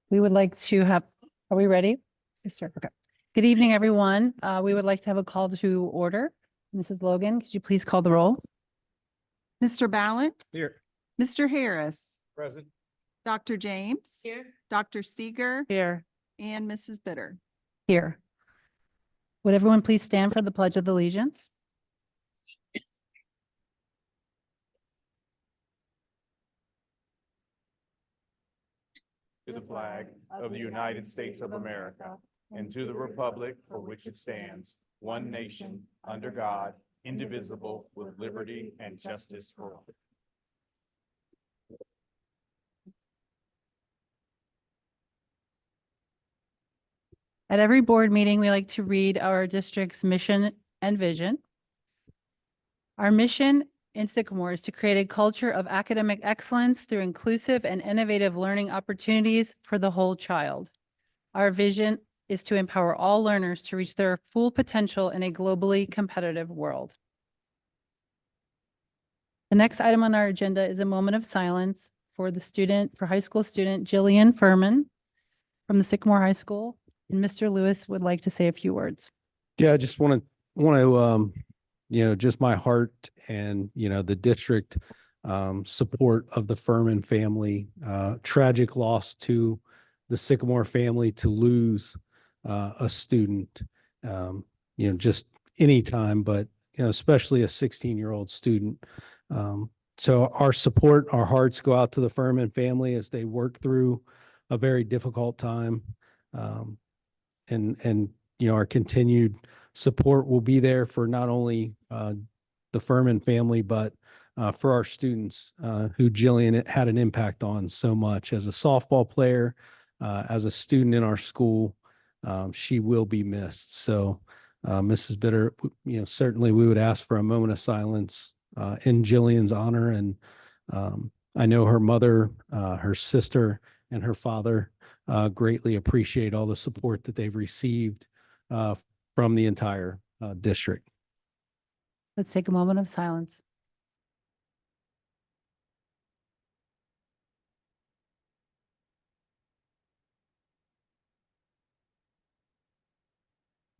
We would like to have, are we ready? Yes, sir. Okay. Good evening, everyone. We would like to have a call to order. Mrs. Logan, could you please call the roll? Mr. Ballant, Here. Mr. Harris, Present. Dr. James, Here. Dr. Steger, Here. and Mrs. Bitter. Here. Would everyone please stand for the Pledge of Allegiance? To the flag of the United States of America and to the republic for which it stands, one nation, under God, indivisible, with liberty and justice for all. At every board meeting, we like to read our district's mission and vision. Our mission in Sycamore is to create a culture of academic excellence through inclusive and innovative learning opportunities for the whole child. Our vision is to empower all learners to reach their full potential in a globally competitive world. The next item on our agenda is a moment of silence for high school student Jillian Furman from the Sycamore High School. And Mr. Lewis would like to say a few words. Yeah, I just want to, just my heart and, the district support of the Furman family. Tragic loss to the Sycamore family to lose a student, just any time, but, especially a 16-year-old student. So our support, our hearts go out to the Furman family as they work through a very difficult time. And our continued support will be there for not only the Furman family, but for our students who Jillian had an impact on so much as a softball player, as a student in our school. She will be missed. So Mrs. Bitter, certainly we would ask for a moment of silence in Jillian's honor. And I know her mother, her sister, and her father greatly appreciate all the support that they've received from the entire district. Let's take a moment of silence.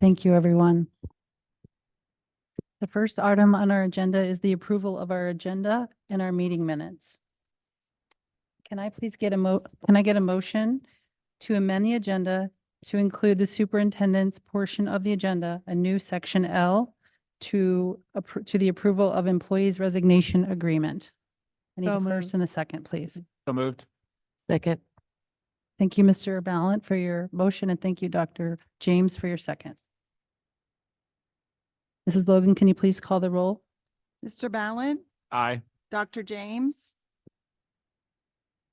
Thank you, everyone. The first item on our agenda is the approval of our agenda and our meeting minutes. Can I please get a motion to amend the agenda to include the superintendent's portion of the agenda, a new section L to the approval of employees resignation agreement? I need So a first moved. and a second, please. So moved. Second. Thank you, Mr. Ballant, for your motion, and thank you, Dr. James, for your second. Mrs. Logan, can you please call the roll? Mr. Ballant, Aye. Dr. James,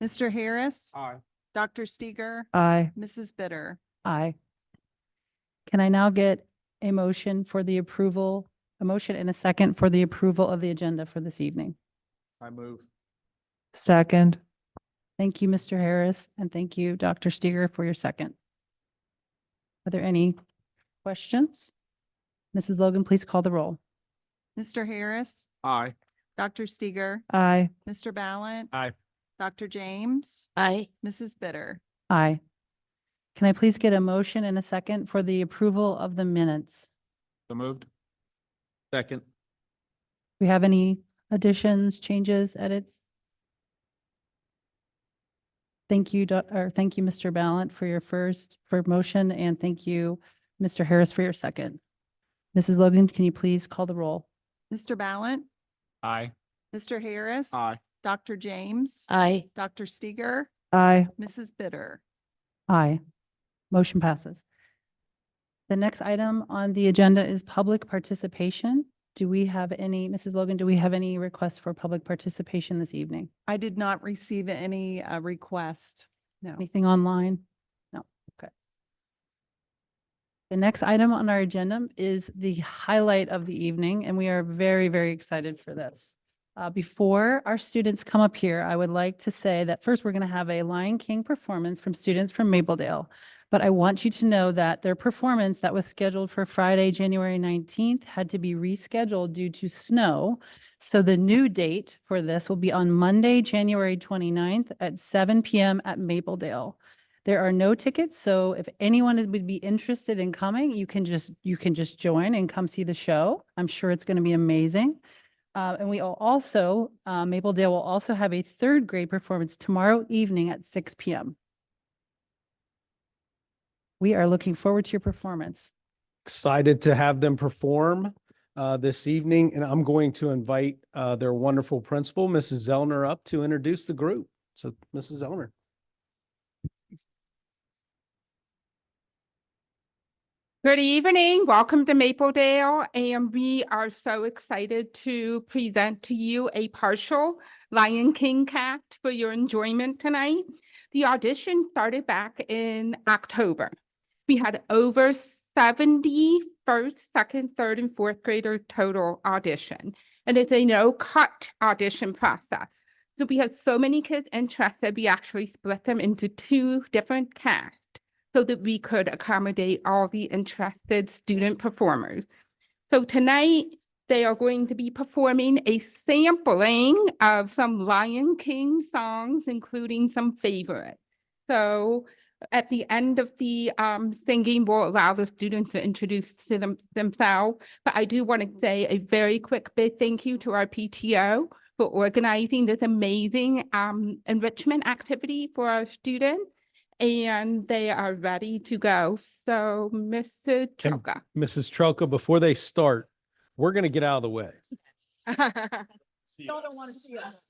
Mr. Harris, Aye. Dr. Steger, Aye. Mrs. Bitter. Aye. Can I now get a motion and a second for the approval of the agenda for this evening? I move. Second. Thank you, Mr. Harris, and thank you, Dr. Steger, for your second. Are there any questions? Mrs. Logan, please call the roll. Mr. Harris, Aye. Dr. Steger, Aye. Mr. Ballant, Aye. Dr. James, Aye. Mrs. Bitter. Aye. Can I please get a motion and a second for the approval of the minutes? So moved. Second. Do we have any additions, changes, edits? Thank you, thank you, Mr. Ballant, for your motion, and thank you, Mr. Harris, for your second. Mrs. Logan, can you please call the roll? Mr. Ballant, Aye. Mr. Harris, Aye. Dr. James, Aye. Dr. Steger, Aye. Mrs. Bitter. Aye. Motion passes. The next item on the agenda is public participation. Do we have any, Mrs. Logan, do we have any requests for public participation this evening? I did not receive any request. No. Anything online? No. Okay. The next item on our agenda is the highlight of the evening, and we are very, very excited for this. Before our students come up here, I would like to say that first, we're going to have a Lion King performance from students from Mapledale. But I want you to know that their performance that was scheduled for Friday, January 19th, had to be rescheduled due to snow. So the new date for this will be on Monday, January 29th at 7 p.m. at Mapledale. There are no tickets, so if anyone would be interested in coming, you can just join and come see the show. I'm sure it's going to be amazing. And we will also, Maple Dale will also have a third grade performance tomorrow evening at 6 p.m. We are looking forward to your performance. Excited to have them perform this evening, and I'm going to invite their wonderful principal, Mrs. Zellner, up to introduce the group. So, Mrs. Zellner. Good evening. Welcome to Mapledale. And we are so excited to present to you a partial Lion King cast for your enjoyment tonight. The audition started back in October. We had over 70 first, second, third, and fourth grader total audition. And it's a no-cut audition process. So we had so many kids interested, we actually split them into 2 different casts, so that we could accommodate all the interested student performers. So tonight, they are going to be performing a sampling of some Lion King songs, including some favorites. So at the end of the singing, we'll allow the students to introduce to themselves. But I do want to say a very quick big thank you to our PTO for organizing this amazing enrichment activity for our students. And they are ready to go. So, Mrs. And Troca. Mrs. Trelka, before they start, we're going to get out of the way. Y'all don't want to see us.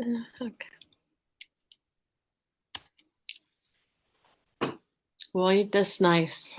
Okay. Well, that's nice.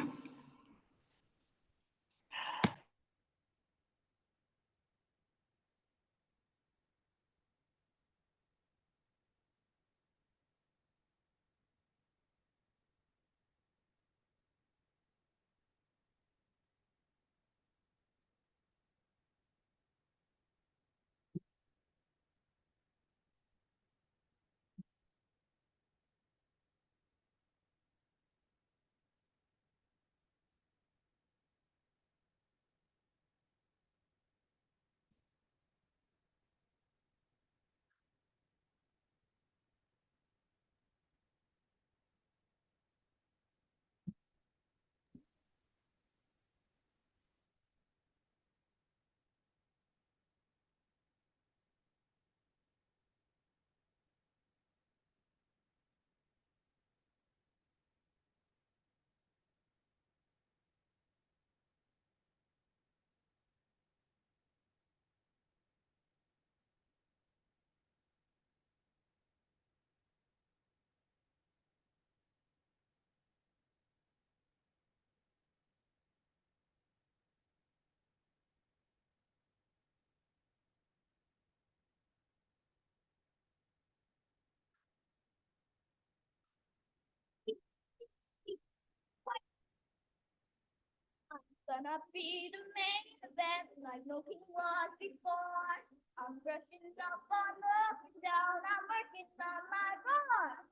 Gonna be the main event like no king was before. I'm brushing up on looking down, I'm working on my bar.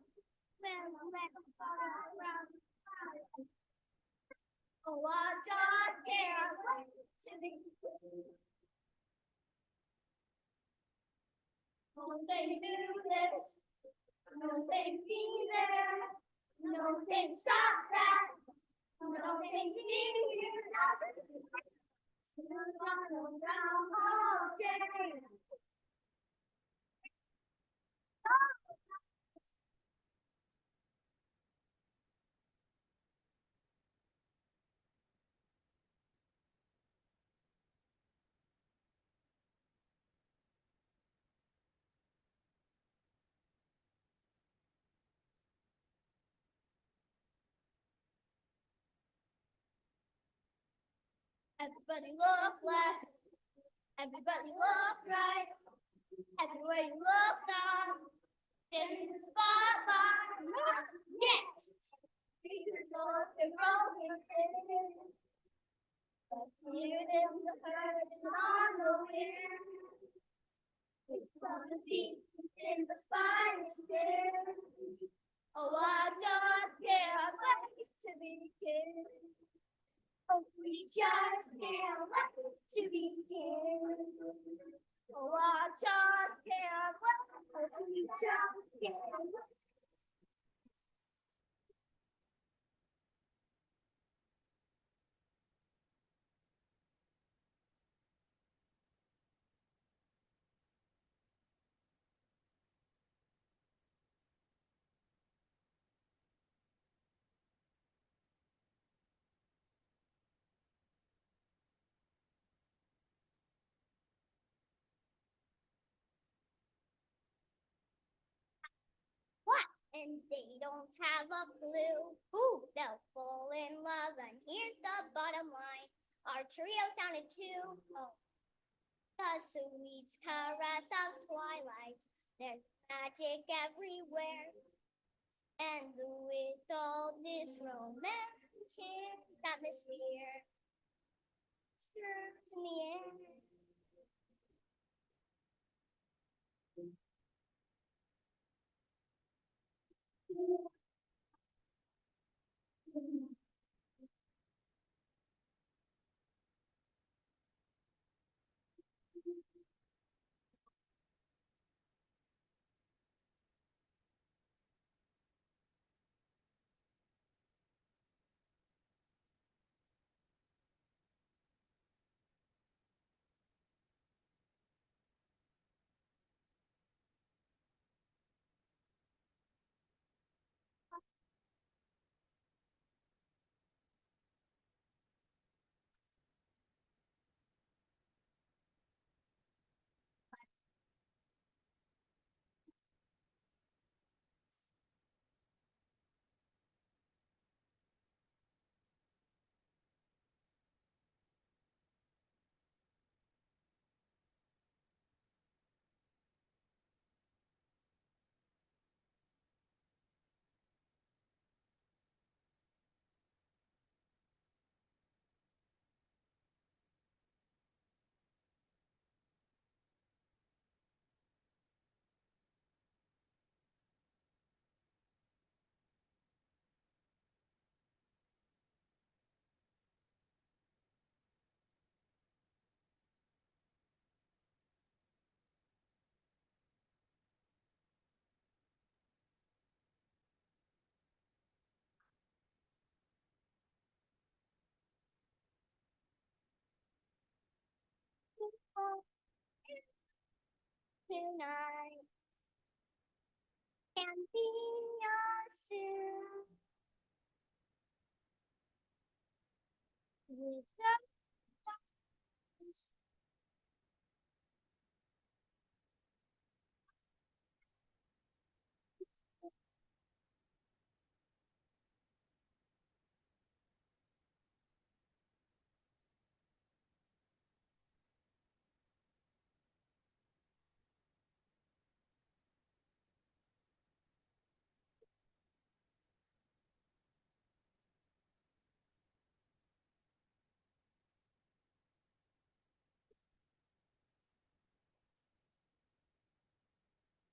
Man, around. Oh, I just can't wait to be no, they do this. No, they be there. No, they stop that. No, they see you nothing. Run around all day. Everybody look left. Everybody look right. Everywhere you look down. In the spotlight. Not yet. Because you're rolling in. But here in the hurt and on the wind. It's gonna be in the spine still. Oh, I just can't wait to begin. Oh, we just can't wait to begin. Oh, I just can't wait. Oh, we just can't wait. What? And they don't have a clue. Ooh, they'll fall in love. And here's the bottom line. Our trio sounded too. Oh, the sweet caress of twilight. There's magic everywhere. And with all this romantic atmosphere, stirs in the air. tonight and be yours soon. With the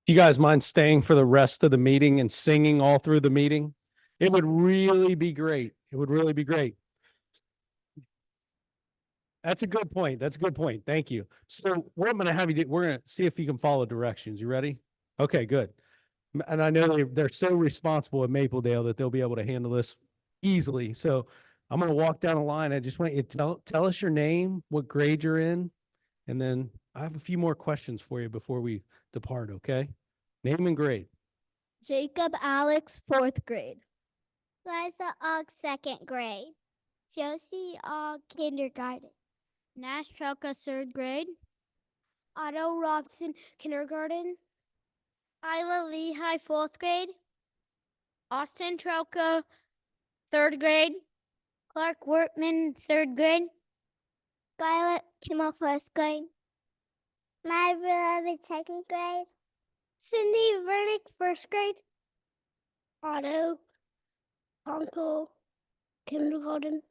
You guys mind staying for the rest of the meeting and singing all through the meeting? It would really be great. It would really be great. That's a good point. That's a good point. Thank you. So what I'm going to have you do, we're going to see if you can follow directions. You ready? Okay, good. And I know they're so responsible at Mapledale that they'll be able to handle this easily. So I'm going to walk down the line. I just want you to tell us your name, what grade you're in, and then I have a few more questions for you before we depart, okay? Name and grade. Jacob Alex, 4th grade. Liza Og, 2nd grade. Josie Og, kindergarten. Nash Trelka, 3rd grade. Otto Robson, kindergarten. Isla Lehigh, 4th grade. Austin Trelka, 3rd grade. Clark Wortman, 3rd grade. Skylar Kimmel, 1st grade. My beloved, 2nd grade. Cindy Vernick, 1st grade. Otto Uncle, kindergarten.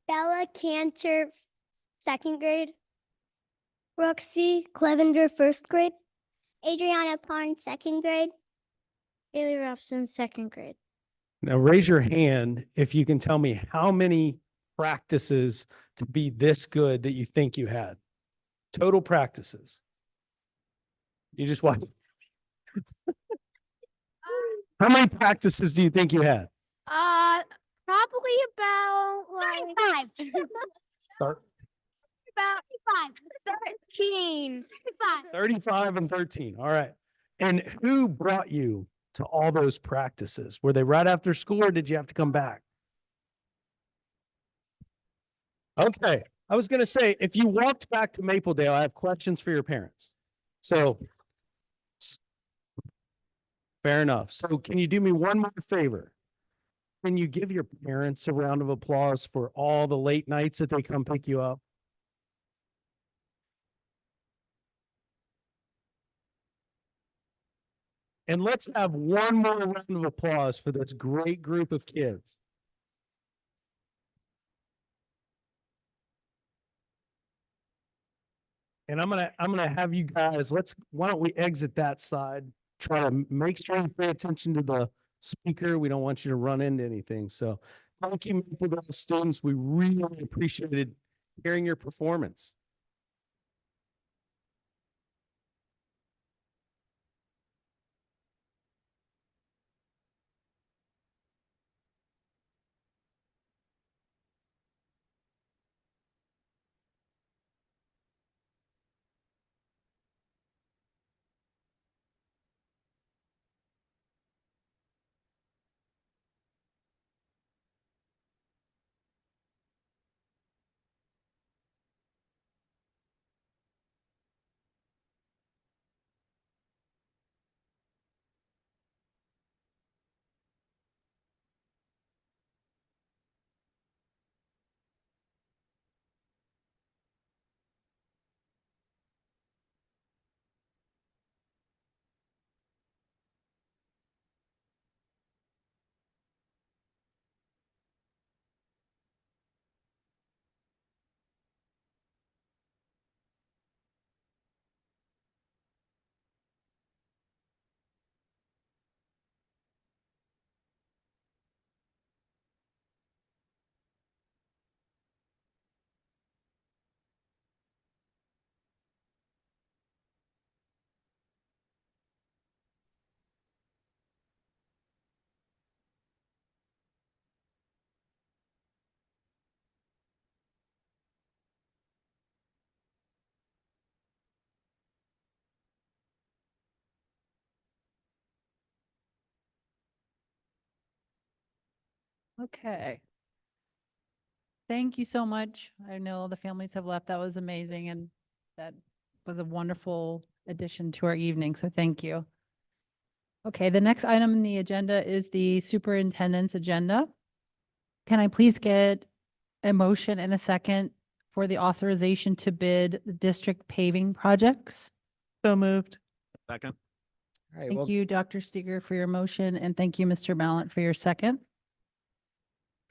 Bella Cantor, 2nd grade. Roxy Clevenger, 1st grade. Adriana Parn, 2nd grade. Haley Robson, 2nd grade. Now raise your hand if you can tell me how many practices to be this good that you think you had. Total practices. You just watch. How many practices do you think you had? Probably about 35. Start. About 13. 35 and 13. All right. And who brought you to all those practices? Were they right after school or did you have to come back? Okay. I was going to say, if you walked back to Mapledale, I have questions for your parents. So fair enough. So can you do me one more favor? Can you give your parents a round of applause for all the late nights that they come pick you up? And let's have one more round of applause for this great group of kids. And I'm gonna have you guys, why don't we exit that side? Try to make sure you pay attention to the speaker. We don't want you to run into anything. So thank you, Maple students. We really appreciated hearing your performance. Okay. Thank you so much. I know the families have left. That was amazing, and that was a wonderful addition to our evening, so thank you. Okay, the next item in the agenda is the superintendent's agenda. Can I please get a motion and a second for the authorization to bid the district paving projects? So moved. Second. All right, Thank well, you, Dr. Steger, for your motion, and thank you, Mr. Ballant, for your second.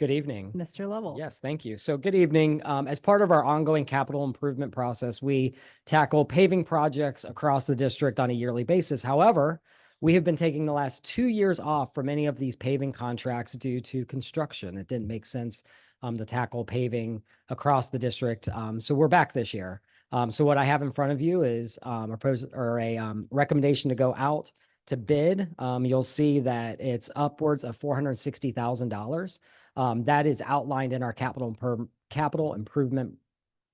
good evening. Mr. Lovell. Yes, thank you. So good evening. As part of our ongoing capital improvement process, we tackle paving projects across the district on a yearly basis. However, we have been taking the last 2 years off from any of these paving contracts due to construction. It didn't make sense to tackle paving across the district. So we're back this year. So what I have in front of you is a recommendation to go out to bid. You'll see that it's upwards of $460,000. That is outlined in our capital improvement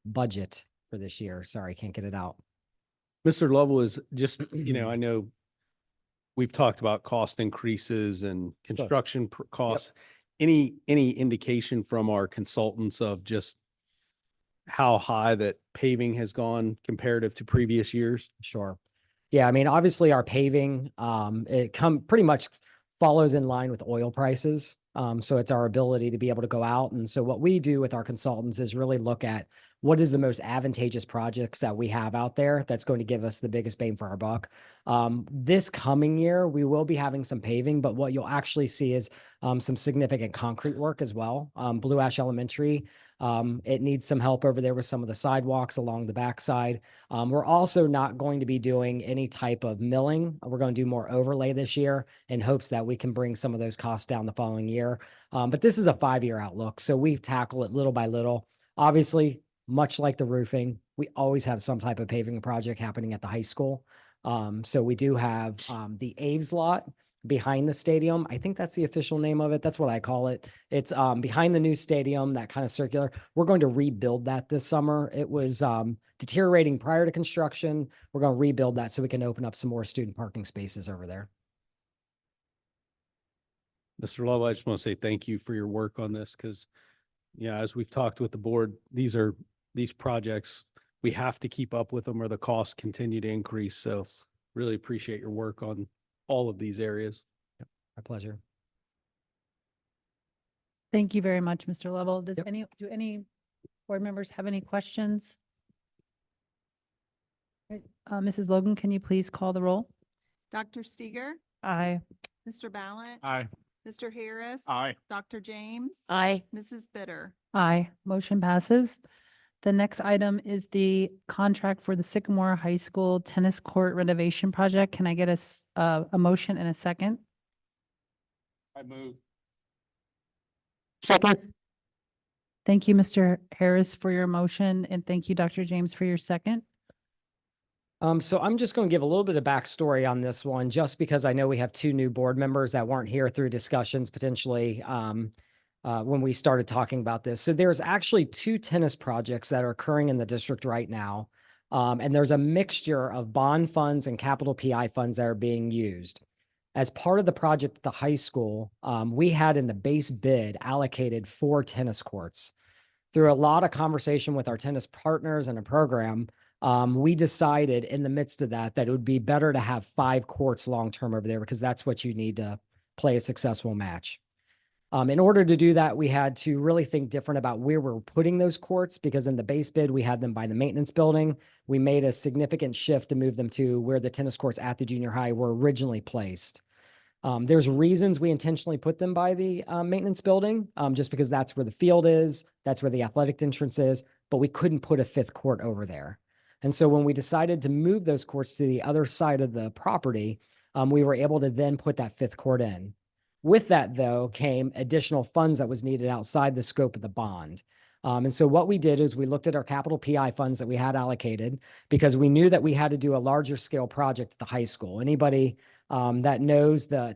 budget for this year. Sorry, can't get it out. Mr. Lovell is just, I know we've talked about cost increases and construction costs. Any indication from our consultants of just how high that paving has gone comparative to previous years? Sure. Yeah, I mean, obviously our paving, it pretty much follows in line with oil prices. So it's our ability to be able to go out. And so what we do with our consultants is really look at what is the most advantageous projects that we have out there that's going to give us the biggest bang for our buck. This coming year, we will be having some paving, but what you'll actually see is some significant concrete work as well. Blue Ash Elementary, it needs some help over there with some of the sidewalks along the backside. We're also not going to be doing any type of milling. We're going to do more overlay this year in hopes that we can bring some of those costs down the following year. But this is a 5-year outlook, so we tackle it little by little. Obviously, much like the roofing, we always have some type of paving project happening at the high school. So we do have the Aves lot behind the stadium. I think that's the official name of it. That's what I call it. It's behind the new stadium, that kind of circular. We're going to rebuild that this summer. It was deteriorating prior to construction. We're going to rebuild that so we can open up some more student parking spaces over there. Mr. Lovell, I just want to say thank you for your work on this because, as we've talked with the board, these projects, we have to keep up with them or the costs continue to increase. So really appreciate your work on all of these areas. My pleasure. Thank you very much, Mr. Lovell. Do Yep. any board members have any questions? Right, Mrs. Logan, can you please call the roll? Dr. Steger, Aye. Mr. Ballant, Aye. Mr. Harris. Aye. Dr. James. Aye. Mrs. Bitter. Aye. Motion passes. The next item is the contract for the Sycamore High School tennis court renovation project. Can I get a motion and a second? I move. Second. Thank you, Mr. Harris, for your motion, and thank you, Dr. James, for your second. So I'm just going to give a little bit of backstory on this one, just because I know we have 2 new board members that weren't here through discussions potentially when we started talking about this. So there's actually 2 tennis projects that are occurring in the district right now. And there's a mixture of bond funds and capital PI funds that are being used. As part of the project at the high school, we had in the base bid allocated 4 tennis courts. Through a lot of conversation with our tennis partners and a program, we decided in the midst of that it would be better to have 5 courts long-term over there because that's what you need to play a successful match. In order to do that, we had to really think different about where we're putting those courts because in the base bid, we had them by the maintenance building. We made a significant shift to move them to where the tennis courts at the junior high were originally placed. There's reasons we intentionally put them by the maintenance building, just because that's where the field is, that's where the athletic entrance is, but we couldn't put a 5th court over there. And so when we decided to move those courts to the other side of the property, we were able to then put that 5th court in. With that, though, came additional funds that was needed outside the scope of the bond. And so what we did is we looked at our capital PI funds that we had allocated because we knew that we had to do a larger scale project at the high school. Anybody that knows the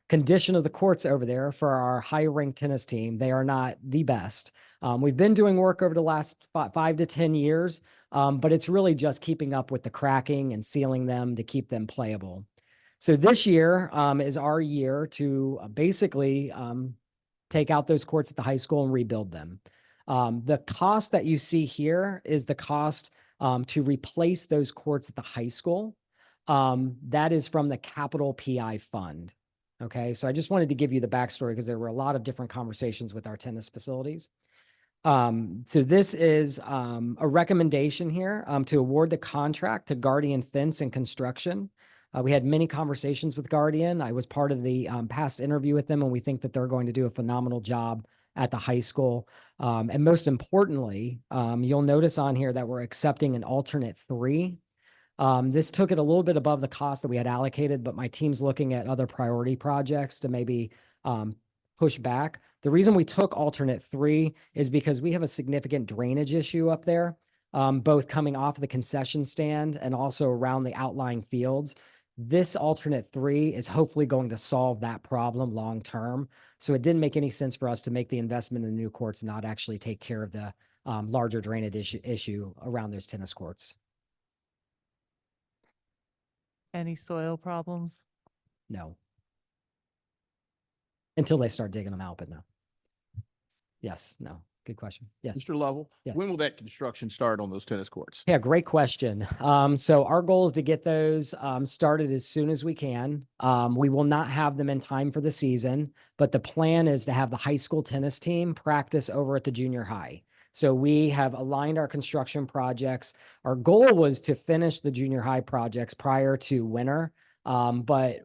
condition of the courts over there for our high-ranked tennis team, they are not the best. We've been doing work over the last 5 to 10 years, but it's really just keeping up with the cracking and sealing them to keep them playable. So this year is our year to basically take out those courts at the high school and rebuild them. The cost that you see here is the cost to replace those courts at the high school. That is from the capital PI fund. Okay, so I just wanted to give you the backstory because there were a lot of different conversations with our tennis facilities. So this is a recommendation here to award the contract to Guardian Fence and Construction. We had many conversations with Guardian. I was part of the past interview with them, and we think that they're going to do a phenomenal job at the high school. And most importantly, you'll notice on here that we're accepting an alternate 3. This took it a little bit above the cost that we had allocated, but my team's looking at other priority projects to maybe push back. The reason we took alternate 3 is because we have a significant drainage issue up there, both coming off of the concession stand and also around the outlying fields. This alternate 3 is hopefully going to solve that problem long term. So it didn't make any sense for us to make the investment in new courts and not actually take care of the larger drainage issue around those tennis courts. Any soil problems? No. Until they start digging them out, but no. Yes, no. Good question. Yes. Mr. Lovell, Yes. when will that construction start on those tennis courts? Yeah, great question. So our goal is to get those started as soon as we can. We will not have them in time for the season, but the plan is to have the high school tennis team practice over at the junior high. So we have aligned our construction projects. Our goal was to finish the junior high projects prior to winter, but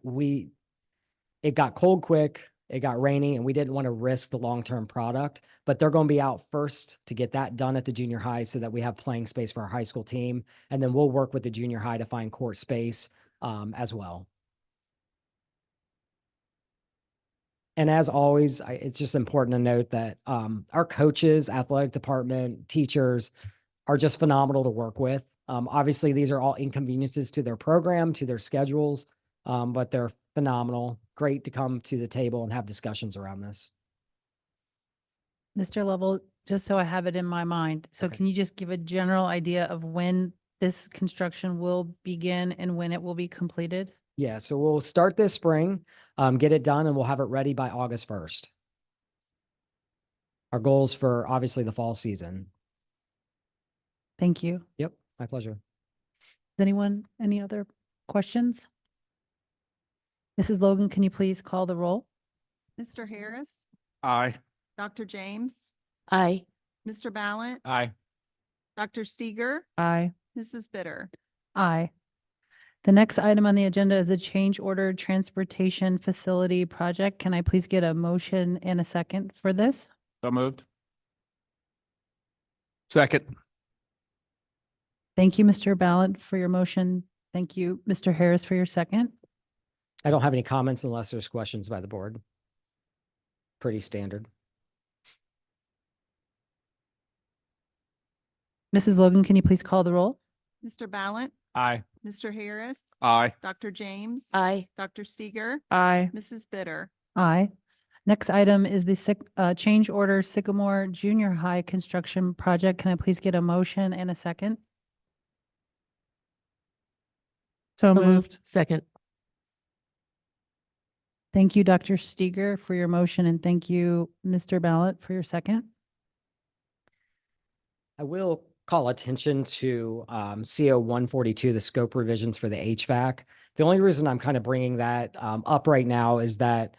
it got cold quick. It got rainy and we didn't want to risk the long-term product, but they're going to be out first to get that done at the junior high so that we have playing space for our high school team. And then we'll work with the junior high to find court space as well. And as always, it's just important to note that our coaches, athletic department, teachers are just phenomenal to work with. Obviously, these are all inconveniences to their program, to their schedules, but they're phenomenal. Great to come to the table and have discussions around this. Mr. Lovell, just so I have it in my mind, so Okay. can you just give a general idea of when this construction will begin and when it will be completed? Yeah, so we'll start this spring, get it done, and we'll have it ready by August 1st. Our goals for obviously the fall season. Thank you. Yep, my pleasure. Does anyone, any other questions? Mrs. Logan, can you please call the roll? Mr. Harris, Aye. Dr. James, Aye. Mr. Ballant, Aye. Dr. Steger, Aye. Mrs. Bitter. Aye. The next item on the agenda is the change order transportation facility project. Can I please get a motion and a second for this? So moved. Second. Thank you, Mr. Ballant, for your motion. Thank you, Mr. Harris, for your second. I don't have any comments unless there's questions by the board. Pretty standard. Mrs. Logan, can you please call the roll? Mr. Ballant, Aye. Mr. Harris, Aye. Dr. James, Aye. Dr. Steger, Aye. Mrs. Bitter. Aye. Next item is the change order Sycamore Junior High construction project. Can I please get a motion and a second? So moved. Second. Thank you, Dr. Steger, for your motion, and thank you, Mr. Ballant, for your second. I will call attention to CO 142, the scope revisions for the HVAC. The only reason I'm kind of bringing that up right now is that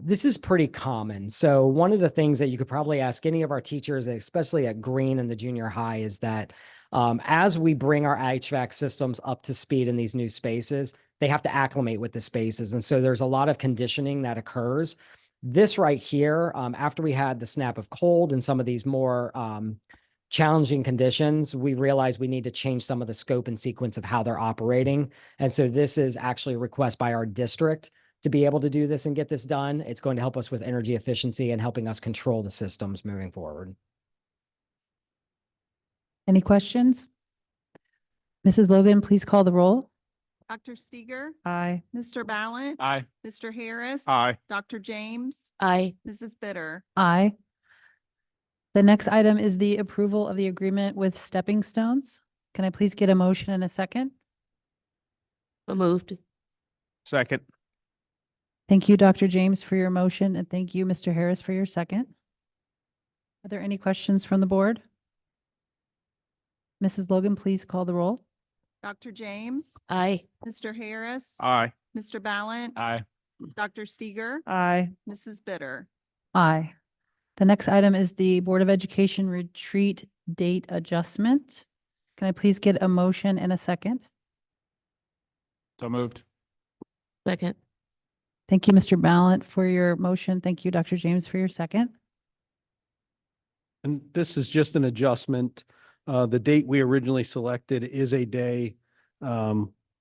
this is pretty common. So one of the things that you could probably ask any of our teachers, especially at Green and the junior high, is that as we bring our HVAC systems up to speed in these new spaces, they have to acclimate with the spaces. And so there's a lot of conditioning that occurs. This right here, after we had the snap of cold and some of these more challenging conditions, we realized we need to change some of the scope and sequence of how they're operating. And so this is actually a request by our district to be able to do this and get this done. It's going to help us with energy efficiency and helping us control the systems moving forward. Any questions? Mrs. Logan, please call the roll. Dr. Steger, Aye. Mr. Ballant, Aye. Mr. Harris, Aye. Dr. James, Aye. Mrs. Bitter. Aye. The next item is the approval of the agreement with Stepping Stones. Can I please get a motion and a second? So moved. Second. Thank you, Dr. James, for your motion, and thank you, Mr. Harris, for your second. Are there any questions from the board? Mrs. Logan, please call the roll. Dr. James, Aye. Mr. Harris, Aye. Mr. Ballant, Aye. Dr. Steger, Aye. Mrs. Bitter. Aye. The next item is the Board of Education retreat date adjustment. Can I please get a motion and a second? So moved. Second. Thank you, Mr. Ballant, for your motion. Thank you, Dr. James, for your second. And this is just an adjustment. The date we originally selected is a day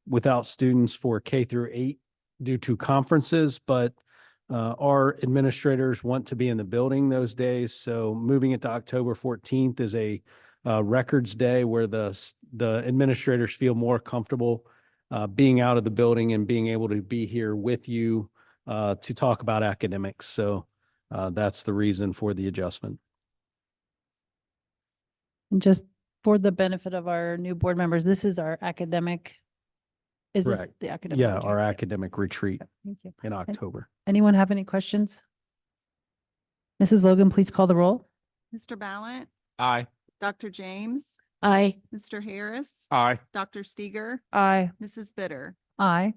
without students for K through 8 due to conferences, but our administrators want to be in the building those days. So moving it to October 14th is a records day where the administrators feel more comfortable being out of the building and being able to be here with you to talk about academics. So that's the reason for the adjustment. And just for the benefit of our new board members, this is our academic. Is this Correct. the academic? Yeah, retreat? our academic retreat Thank you. in October. Anyone have any questions? Mrs. Logan, please call the roll. Mr. Ballant, Aye. Dr. James, Aye. Mr. Harris, Aye. Dr. Steger, Aye. Mrs. Bitter. Aye.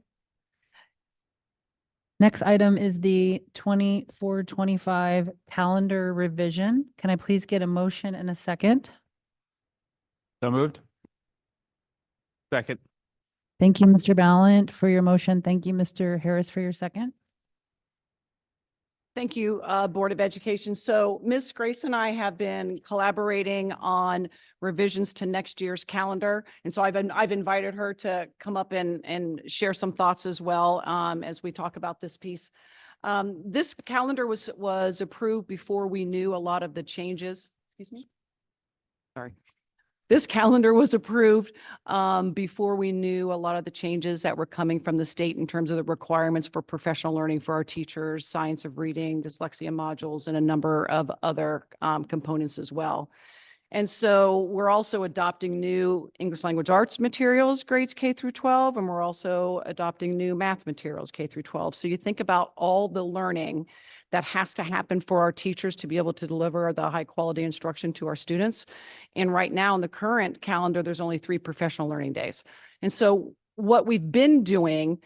Next item is the 24-25 calendar revision. Can I please get a motion and a second? So moved. Second. Thank you, Mr. Ballant, for your motion. Thank you, Mr. Harris, for your second. Thank you, Board of Education. So Ms. Grace and I have been collaborating on revisions to next year's calendar. And so I've invited her to come up and share some thoughts as well as we talk about this piece. This calendar was approved before we knew a lot of the changes. Excuse me? Sorry. This calendar was approved before we knew a lot of the changes that were coming from the state in terms of the requirements for professional learning for our teachers, science of reading, dyslexia modules, and a number of other components as well. And so we're also adopting new English language arts materials, grades K through 12, and we're also adopting new math materials, K through 12. So you think about all the learning that has to happen for our teachers to be able to deliver the high quality instruction to our students. And right now in the current calendar, there's only 3 professional learning days. And so what we've been doing,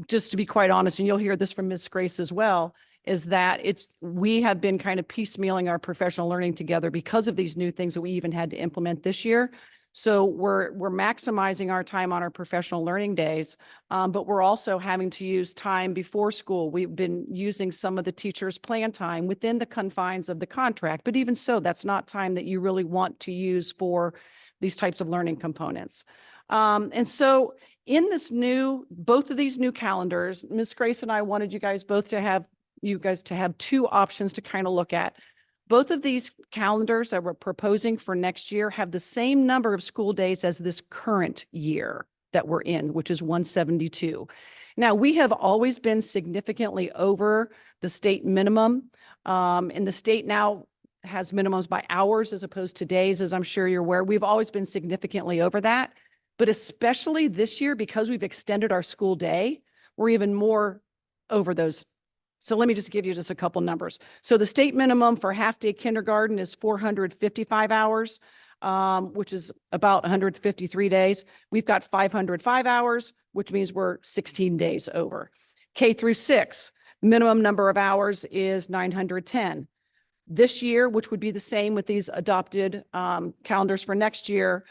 just to be quite honest, and you'll hear this from Ms. Grace as well, is that we have been kind of piecemealing our professional learning together because of these new things that we even had to implement this year. So we're maximizing our time on our professional learning days, but we're also having to use time before school. We've been using some of the teachers' plan time within the confines of the contract, but even so, that's not time that you really want to use for these types of learning components. And so in both of these new calendars, Ms. Grace and I wanted you guys to have 2 options to kind of look at. Both of these calendars that we're proposing for next year have the same number of school days as this current year that we're in, which is 172. Now, we have always been significantly over the state minimum, and the state now has minimums by hours as opposed to days, as I'm sure you're aware. We've always been significantly over that, but especially this year, because we've extended our school day, we're even more over those. So let me just give you just a couple numbers. So the state minimum for half-day kindergarten is 455 hours, which is about 153 days. We've got 505 hours, which means we're 16 days over. K through 6, minimum number of hours is 910. This year, which would be the same with these adopted calendars for next year,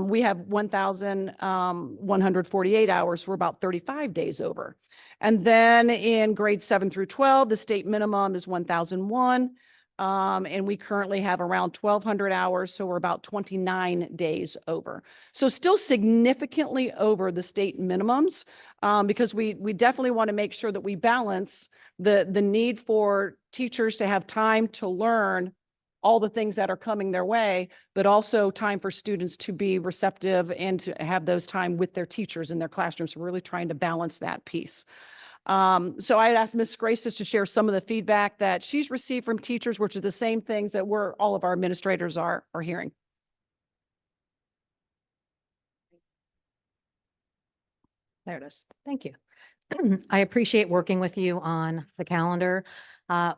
we have 1,148 hours. We're about 35 days over. And then in grades 7 through 12, the state minimum is 1,001. And we currently have around 1,200 hours. So we're about 29 days over. So still significantly over the state minimums because we definitely want to make sure that we balance the need for teachers to have time to learn all the things that are coming their way, but also time for students to be receptive and to have those time with their teachers in their classrooms. We're really trying to balance that piece. So I had asked Ms. Grace just to share some of the feedback that she's received from teachers, which are the same things that all of our administrators are hearing. There it is. Thank you. I appreciate working with you on the calendar.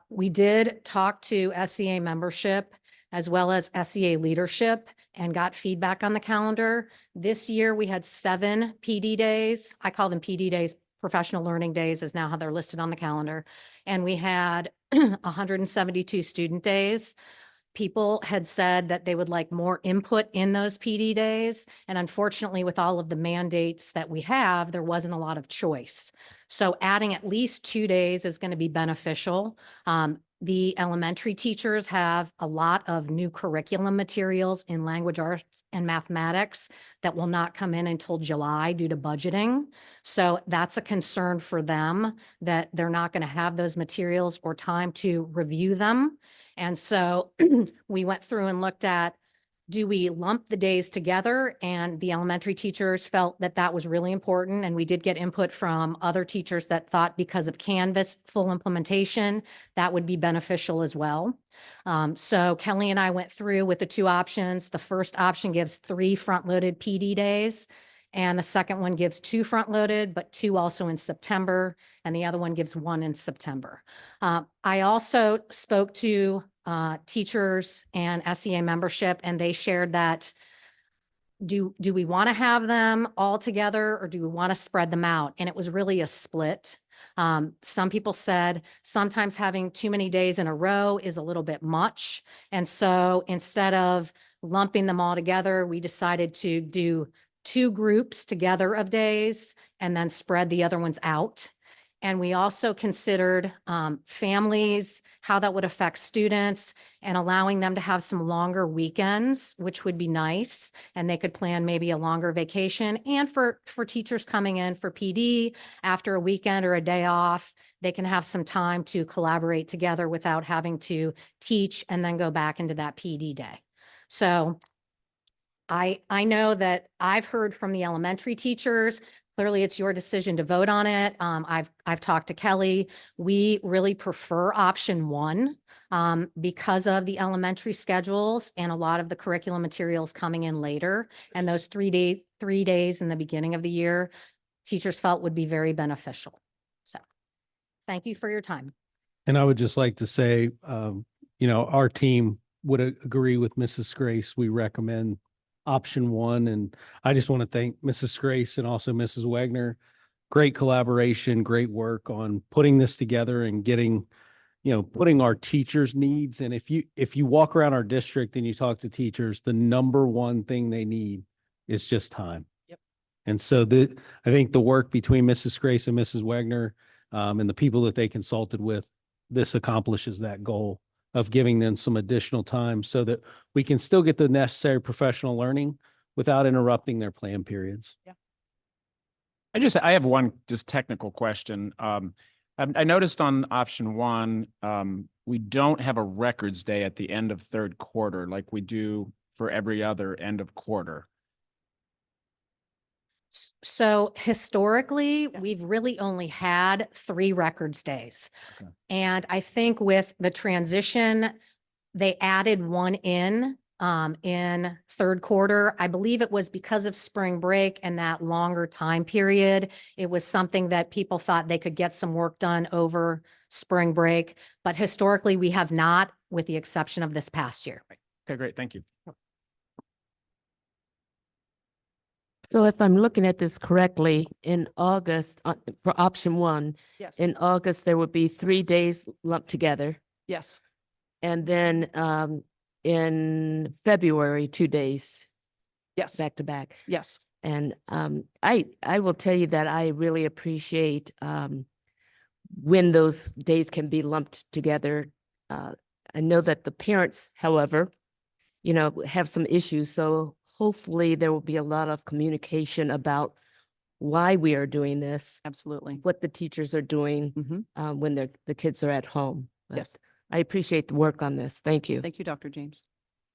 We did talk to SEA membership as well as SEA leadership and got feedback on the calendar. This year, we had 7 PD days. I call them PD days. Professional learning days is now how they're listed on the calendar. And we had 172 student days. People had said that they would like more input in those PD days. And unfortunately, with all of the mandates that we have, there wasn't a lot of choice. So adding at least 2 days is going to be beneficial. The elementary teachers have a lot of new curriculum materials in language arts and mathematics that will not come in until July due to budgeting. So that's a concern for them, that they're not going to have those materials or time to review them. And so we went through and looked at, do we lump the days together? And the elementary teachers felt that that was really important. And we did get input from other teachers that thought because of Canvas full implementation, that would be beneficial as well. So Kelly and I went through with the 2 options. The first option gives 3 front-loaded PD days. And the second one gives 2 front-loaded, but 2 also in September. And the other one gives 1 in September. I also spoke to teachers and SEA membership, and they shared that do we want to have them all together or do we want to spread them out? And it was really a split. Some people said sometimes having too many days in a row is a little bit much. And so instead of lumping them all together, we decided to do 2 groups together of days and then spread the other ones out. And we also considered families, how that would affect students, and allowing them to have some longer weekends, which would be nice. And they could plan maybe a longer vacation. And for teachers coming in for PD after a weekend or a day off, they can have some time to collaborate together without having to teach and then go back into that PD day. So I know that I've heard from the elementary teachers. Clearly, it's your decision to vote on it. I've talked to Kelly. We really prefer option 1 because of the elementary schedules and a lot of the curriculum materials coming in later. And those 3 days in the beginning of the year, teachers felt would be very beneficial. So thank you for your time. And I would just like to say, our team would agree with Mrs. Grace. We recommend option 1. And I just want to thank Mrs. Grace and also Mrs. Wagner. Great collaboration, great work on putting this together and getting, putting our teachers' needs. And if you walk around our district and you talk to teachers, the number one thing they need is just time. Yep. And so I think the work between Mrs. Grace and Mrs. Wagner and the people that they consulted with, this accomplishes that goal of giving them some additional time so that we can still get the necessary professional learning without interrupting their plan periods. Yeah. I have one just technical question. I noticed on option 1, we don't have a records day at the end of 3rd quarter like we do for every other end of quarter. So historically, we've really only had 3 records days. Okay. And I think with the transition, they added 1 in 3rd quarter. I believe it was because of spring break and that longer time period. It was something that people thought they could get some work done over spring break. But historically, we have not, with the exception of this past year. Okay, great. Thank you. So if I'm looking at this correctly, in August, for option 1, Yes. in August, there would be 3 days lumped together. Yes. And then in February, 2 days Yes. back to back. Yes. And I will tell you that I really appreciate when those days can be lumped together. I know that the parents, however, have some issues. So hopefully there will be a lot of communication about why we are doing this, Absolutely. what the teachers are doing Mhm. when the kids are at home. But Yes. I appreciate the work on this. Thank you. Thank you, Dr. James.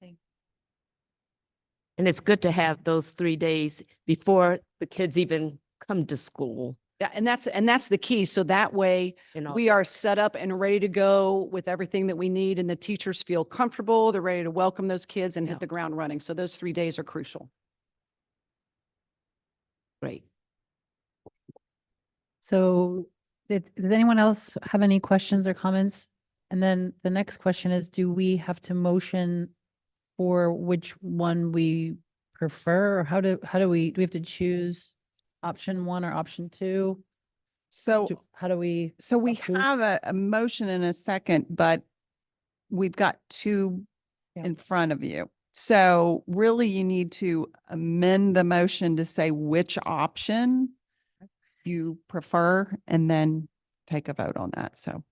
And it's good to have those 3 days before the kids even come to school. Yeah, and that's the key. So that way And we are set up and ready to go with everything that we need, and the teachers feel comfortable. They're ready to welcome those kids and Yeah. hit the ground running. So those 3 days are crucial. Great. So does anyone else have any questions or comments? And then the next question is, do we have to motion for which one we prefer? Or do we have to choose option one or option two? So, How do we? so we approve? have a motion and a second, but we've got two Yeah. in front of you. So really you need to amend the motion to say which option you prefer and then take a vote on that. So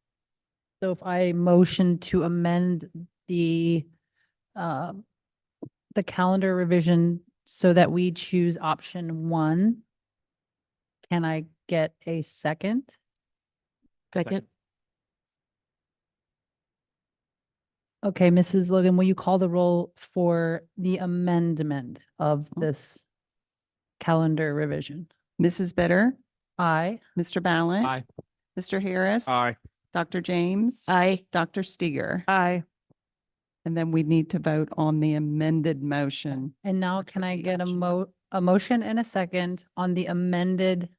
So if I motion to amend the calendar revision so that we choose option one, can I get a second? Second. Okay, Mrs. Logan, will you call the roll for the amendment of this calendar revision? Mrs. Bitter, Aye. Mr. Ballant. Aye. Mr. Harris. Aye. Dr. James. Aye. Dr. Steger. Aye. And then we need to vote on the amended motion. And now can I get a motion and a second on the amended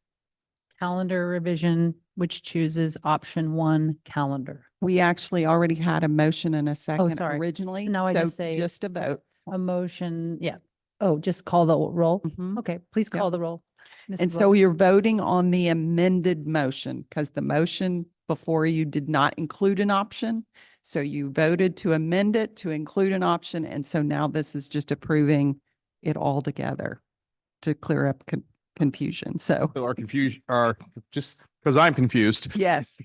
calendar revision, which chooses option one calendar? We actually already had a motion and a second sorry. originally. Now I so just say- just a vote. A motion, yeah. Oh, just call the roll? Mhm. Okay, please Yep. call the roll. And Mrs. so Logan. you're voting on the amended motion because the motion before you did not include an option. So you voted to amend it to include an option. And so now this is just approving it all together to clear up confusion. So So our confusion, just because I'm confused. yes,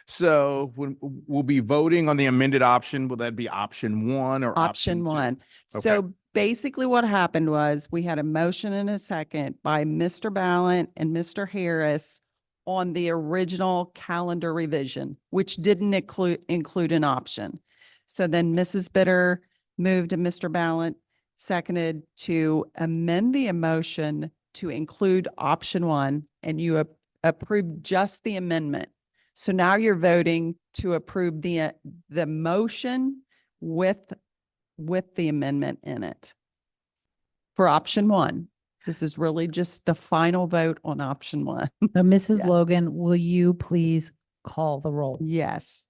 So when we'll be voting on the amended option, will that be option one or option two? one. Okay. So basically what happened was we had a motion and a second by Mr. Ballant and Mr. Harris on the original calendar revision, which didn't include an option. So then Mrs. Bitter moved and Mr. Ballant seconded to amend the motion to include option one, and you approved just the amendment. So now you're voting to approve the motion with the amendment in it. For option one, this is really just the final vote on option one. Now, Mrs. Yes. Logan, will you please call the roll? Yes.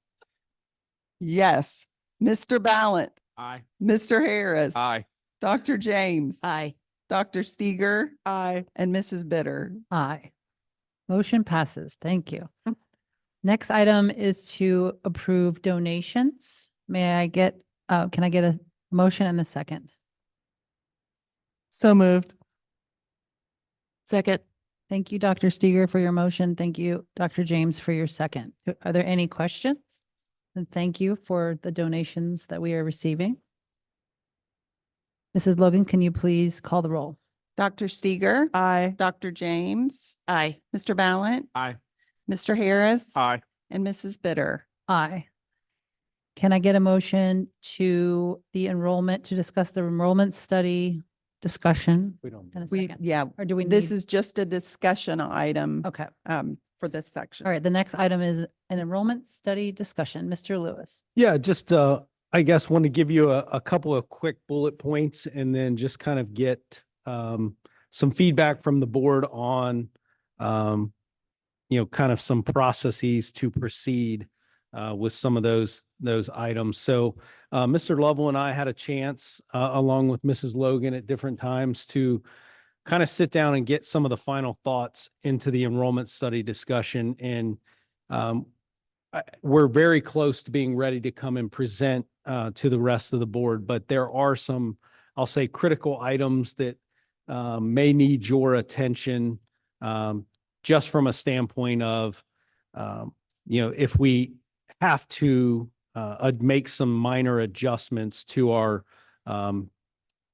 Yes. Mr. Ballant, Aye. Mr. Harris. Aye. Dr. James. Aye. Dr. Steger. Aye. And Mrs. Bitter. Aye. Motion passes. Thank you. Next item is to approve donations. May I get, can I get a motion and a second? So moved. Second. Thank you, Dr. Steger, for your motion. Thank you, Dr. James, for your second. Are there any questions? And thank you for the donations that we are receiving. Mrs. Logan, can you please call the roll? Dr. Steger. Aye. Dr. James. Aye. Mr. Ballant. Aye. Mr. Harris. Aye. And Mrs. Bitter. Aye. Can I get a motion to discuss the enrollment study discussion We don't. in a We, second? yeah, Or do we this need? is just a discussion item Okay. for this section. All right. The next item is an enrollment study discussion. Mr. Lewis. Yeah, just, I guess, want to give you a couple of quick bullet points and then just kind of get, some feedback from the board on, kind of some processes to proceed, with some of those items. So, Mr. Lovell and I had a chance, along with Mrs. Logan at different times to kind of sit down and get some of the final thoughts into the enrollment study discussion. And, we're very close to being ready to come and present to the rest of the board, but there are some, I'll say, critical items that may need your attention, just from a standpoint of, if we have to make some minor adjustments to our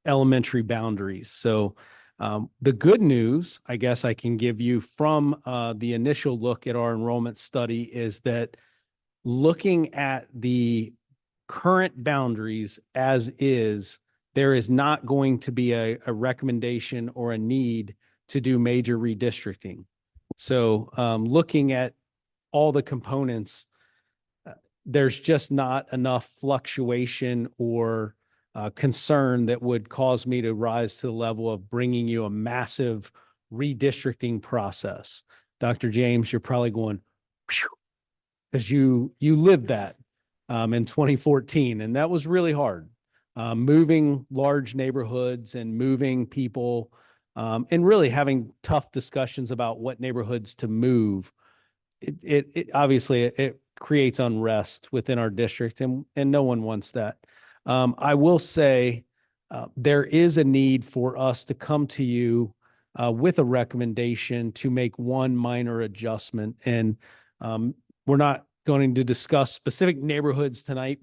elementary boundaries. So the good news, I guess I can give you from the initial look at our enrollment study is that looking at the current boundaries as is, there is not going to be a recommendation or a need to do major redistricting. So looking at all the components, there's just not enough fluctuation or concern that would cause me to rise to the level of bringing you a massive redistricting process. Dr. James, you're probably going, because you lived that in 2014, and that was really hard. Moving large neighborhoods and moving people, and really having tough discussions about what neighborhoods to move. It obviously it creates unrest within our district, and no one wants that. I will say there is a need for us to come to you with a recommendation to make one minor adjustment. And we're not going to discuss specific neighborhoods tonight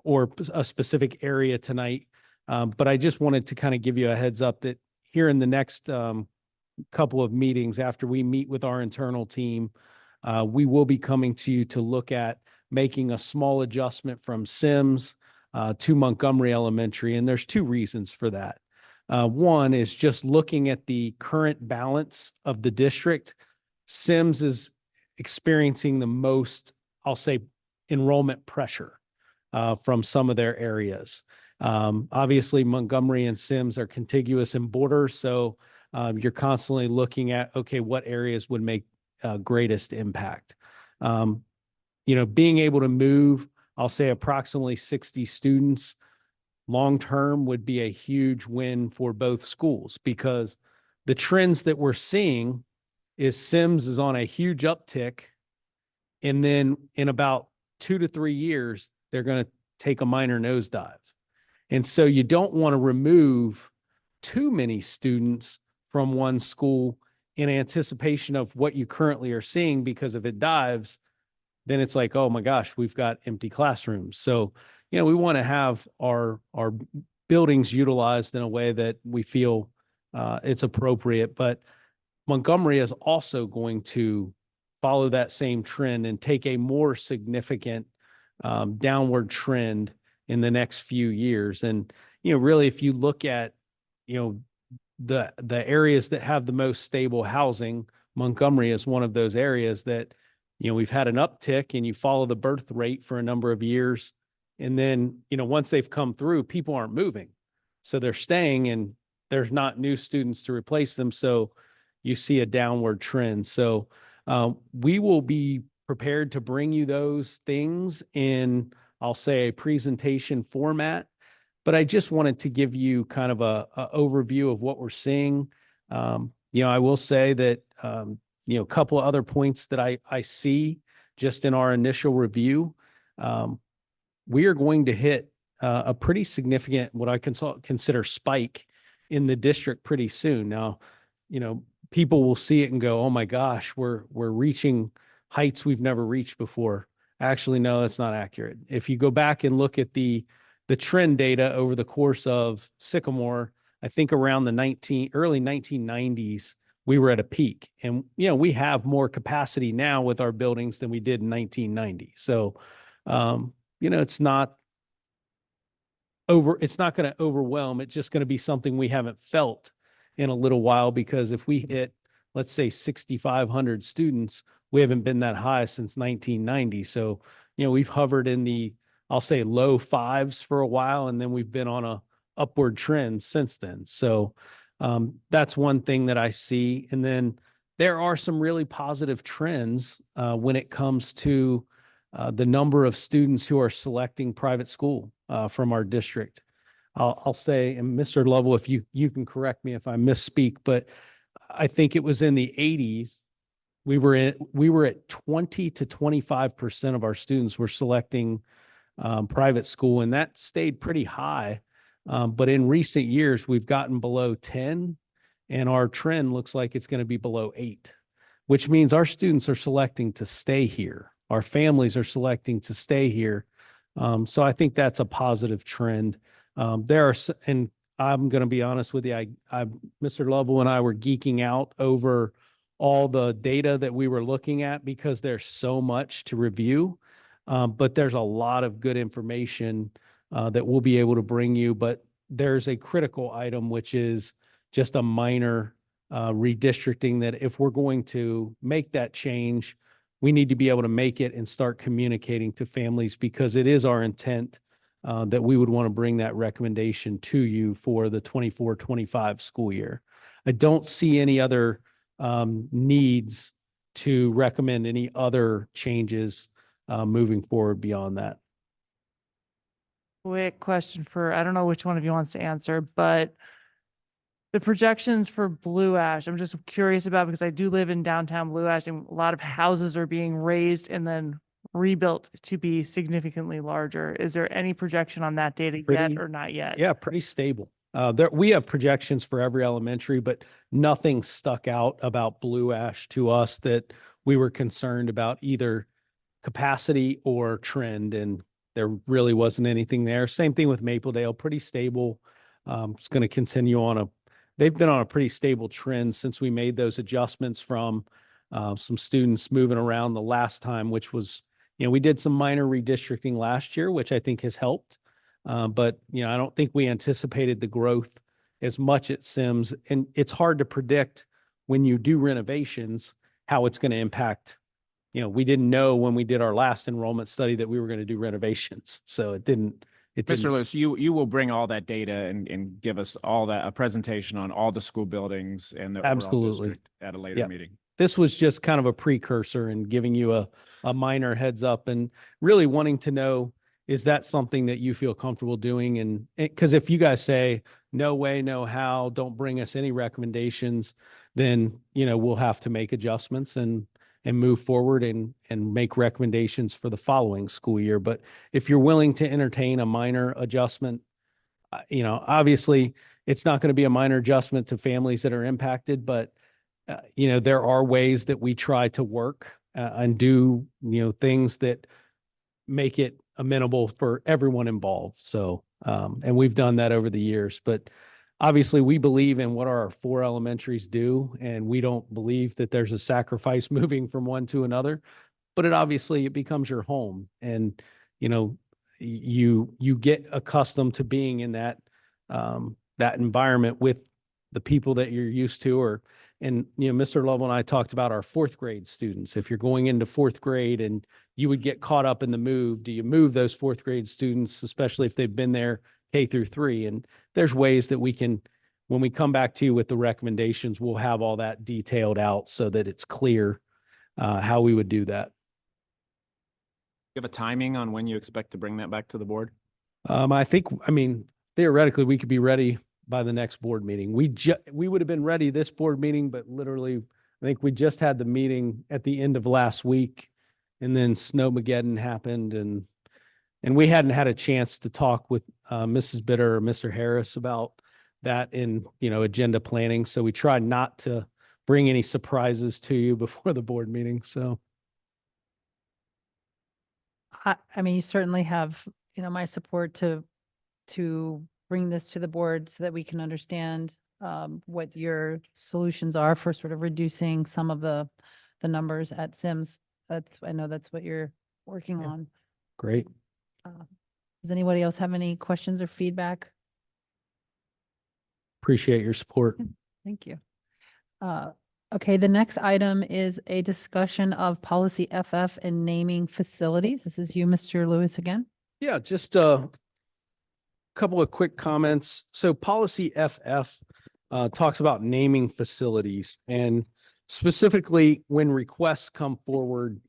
or a specific area tonight. But I just wanted to kind of give you a heads up that here in the next couple of meetings after we meet with our internal team, we will be coming to you to look at making a small adjustment from Sims to Montgomery Elementary. And there's two reasons for that. One is just looking at the current balance of the district. Sims is experiencing the most, I'll say, enrollment pressure from some of their areas. Obviously, Montgomery and Sims are contiguous in borders, so you're constantly looking at, okay, what areas would make greatest impact. Being able to move, I'll say approximately 60 students long-term would be a huge win for both schools, because the trends that we're seeing is Sims is on a huge uptick. And then in about 2 to 3 years, they're going to take a minor nosedive. And so you don't want to remove too many students from one school in anticipation of what you currently are seeing, because if it dives, then it's like, oh my gosh, we've got empty classrooms. So, we want to have our buildings utilized in a way that we feel it's appropriate. But Montgomery is also going to follow that same trend and take a more significant downward trend in the next few years. And, really, if you look at, the areas that have the most stable housing, Montgomery is one of those areas that, we've had an uptick, and you follow the birth rate for a number of years. And then, once they've come through, people aren't moving. So they're staying, and there's not new students to replace them. So you see a downward trend. So we will be prepared to bring you those things in, I'll say, a presentation format. But I just wanted to give you kind of a overview of what we're seeing. I will say that, a couple of other points that I see just in our initial review. We are going to hit a pretty significant, what I consider spike in the district pretty soon. Now, people will see it and go, oh my gosh, we're reaching heights we've never reached before. Actually, no, that's not accurate. If you go back and look at the trend data over the course of Sycamore, I think around the early 1990s, we were at a peak. And, we have more capacity now with our buildings than we did in 1990. So, it's not going to overwhelm. It's just going to be something we haven't felt in a little while, because if we hit, let's say, 6,500 students, we haven't been that high since 1990. So, we've hovered in the, I'll say, low fives for a while, and then we've been on a upward trend since then. So that's one thing that I see. And then there are some really positive trends when it comes to the number of students who are selecting private school from our district. I'll say, and Mr. Lovell, if you can correct me if I misspeak, but I think it was in the 80s, we were at 20 to 25% of our students were selecting private school, and that stayed pretty high. But in recent years, we've gotten below 10, and our trend looks like it's going to be below 8, which means our students are selecting to stay here. Our families are selecting to stay here. So I think that's a positive trend. And I'm going to be honest with you, Mr. Lovell and I were geeking out over all the data that we were looking at, because there's so much to review. But there's a lot of good information that we'll be able to bring you. But there's a critical item, which is just a minor redistricting, that if we're going to make that change, we need to be able to make it and start communicating to families, because it is our intent that we would want to bring that recommendation to you for the 24-25 school year. I don't see any other needs to recommend any other changes moving forward beyond that. Quick question for, I don't know which one of you wants to answer, but the projections for Blue Ash, I'm just curious about because I do live in downtown Blue Ash and a lot of houses are being raised and then rebuilt to be significantly larger. Is there any projection on that data yet Pretty- or not yet? Yeah, pretty stable. We have projections for every elementary, but nothing stuck out about Blue Ash to us that we were concerned about either capacity or trend, and there really wasn't anything there. Same thing with Mapledale, pretty stable. It's going to continue on they've been on a pretty stable trend since we made those adjustments from some students moving around the last time, which was, we did some minor redistricting last year, which I think has helped. But, I don't think we anticipated the growth as much at Sims. And it's hard to predict when you do renovations, how it's going to impact. We didn't know when we did our last enrollment study that we were going to do renovations. So it didn't. Mr. Lewis, you will bring all that data and give us all that, a presentation on all the school buildings and the overall Absolutely. district at a later Yep. meeting. This was just kind of a precursor and giving you a minor heads up and really wanting to know, is that something that you feel comfortable doing? And because if you guys say, no way, no how, don't bring us any recommendations, then, we'll have to make adjustments and move forward and make recommendations for the following school year. But if you're willing to entertain a minor adjustment, obviously it's not going to be a minor adjustment to families that are impacted, but there are ways that we try to work and do, things that make it amenable for everyone involved. So, and we've done that over the years, but obviously we believe in what our 4 elementaries do, and we don't believe that there's a sacrifice moving from one to another, but it becomes your home, and, you get accustomed to being in that, that environment with the people that you're used to, and Mr. Lovell and I talked about our 4th grade students. If you're going into 4th grade and you would get caught up in the move, do you move those 4th grade students, especially if they've been there K through 3? And there's ways that we can, when we come back to you with the recommendations, we'll have all that detailed out so that it's clear how we would do that. You have a timing on when you expect to bring that back to the board? Theoretically, we could be ready by the next board meeting. We would have been ready this board meeting, but literally, I think we just had the meeting at the end of last week, and then Snowmageddon happened, and we hadn't had a chance to talk with Mrs. Bitter or Mr. Harris about that in, agenda planning. So we tried not to bring any surprises to you before the board meeting. So. You certainly have, my support to bring this to the board so that we can understand what your solutions are for sort of reducing some of the numbers at Sims. I know that's what you're working Yeah. on. Great. Does anybody else have any questions or feedback? Appreciate your support. Thank you. Okay, the next item is a discussion of policy FF and naming facilities. This is you, Mr. Lewis, again. Yeah, just a couple of quick comments. So policy FF talks about naming facilities, and specifically when requests come forward,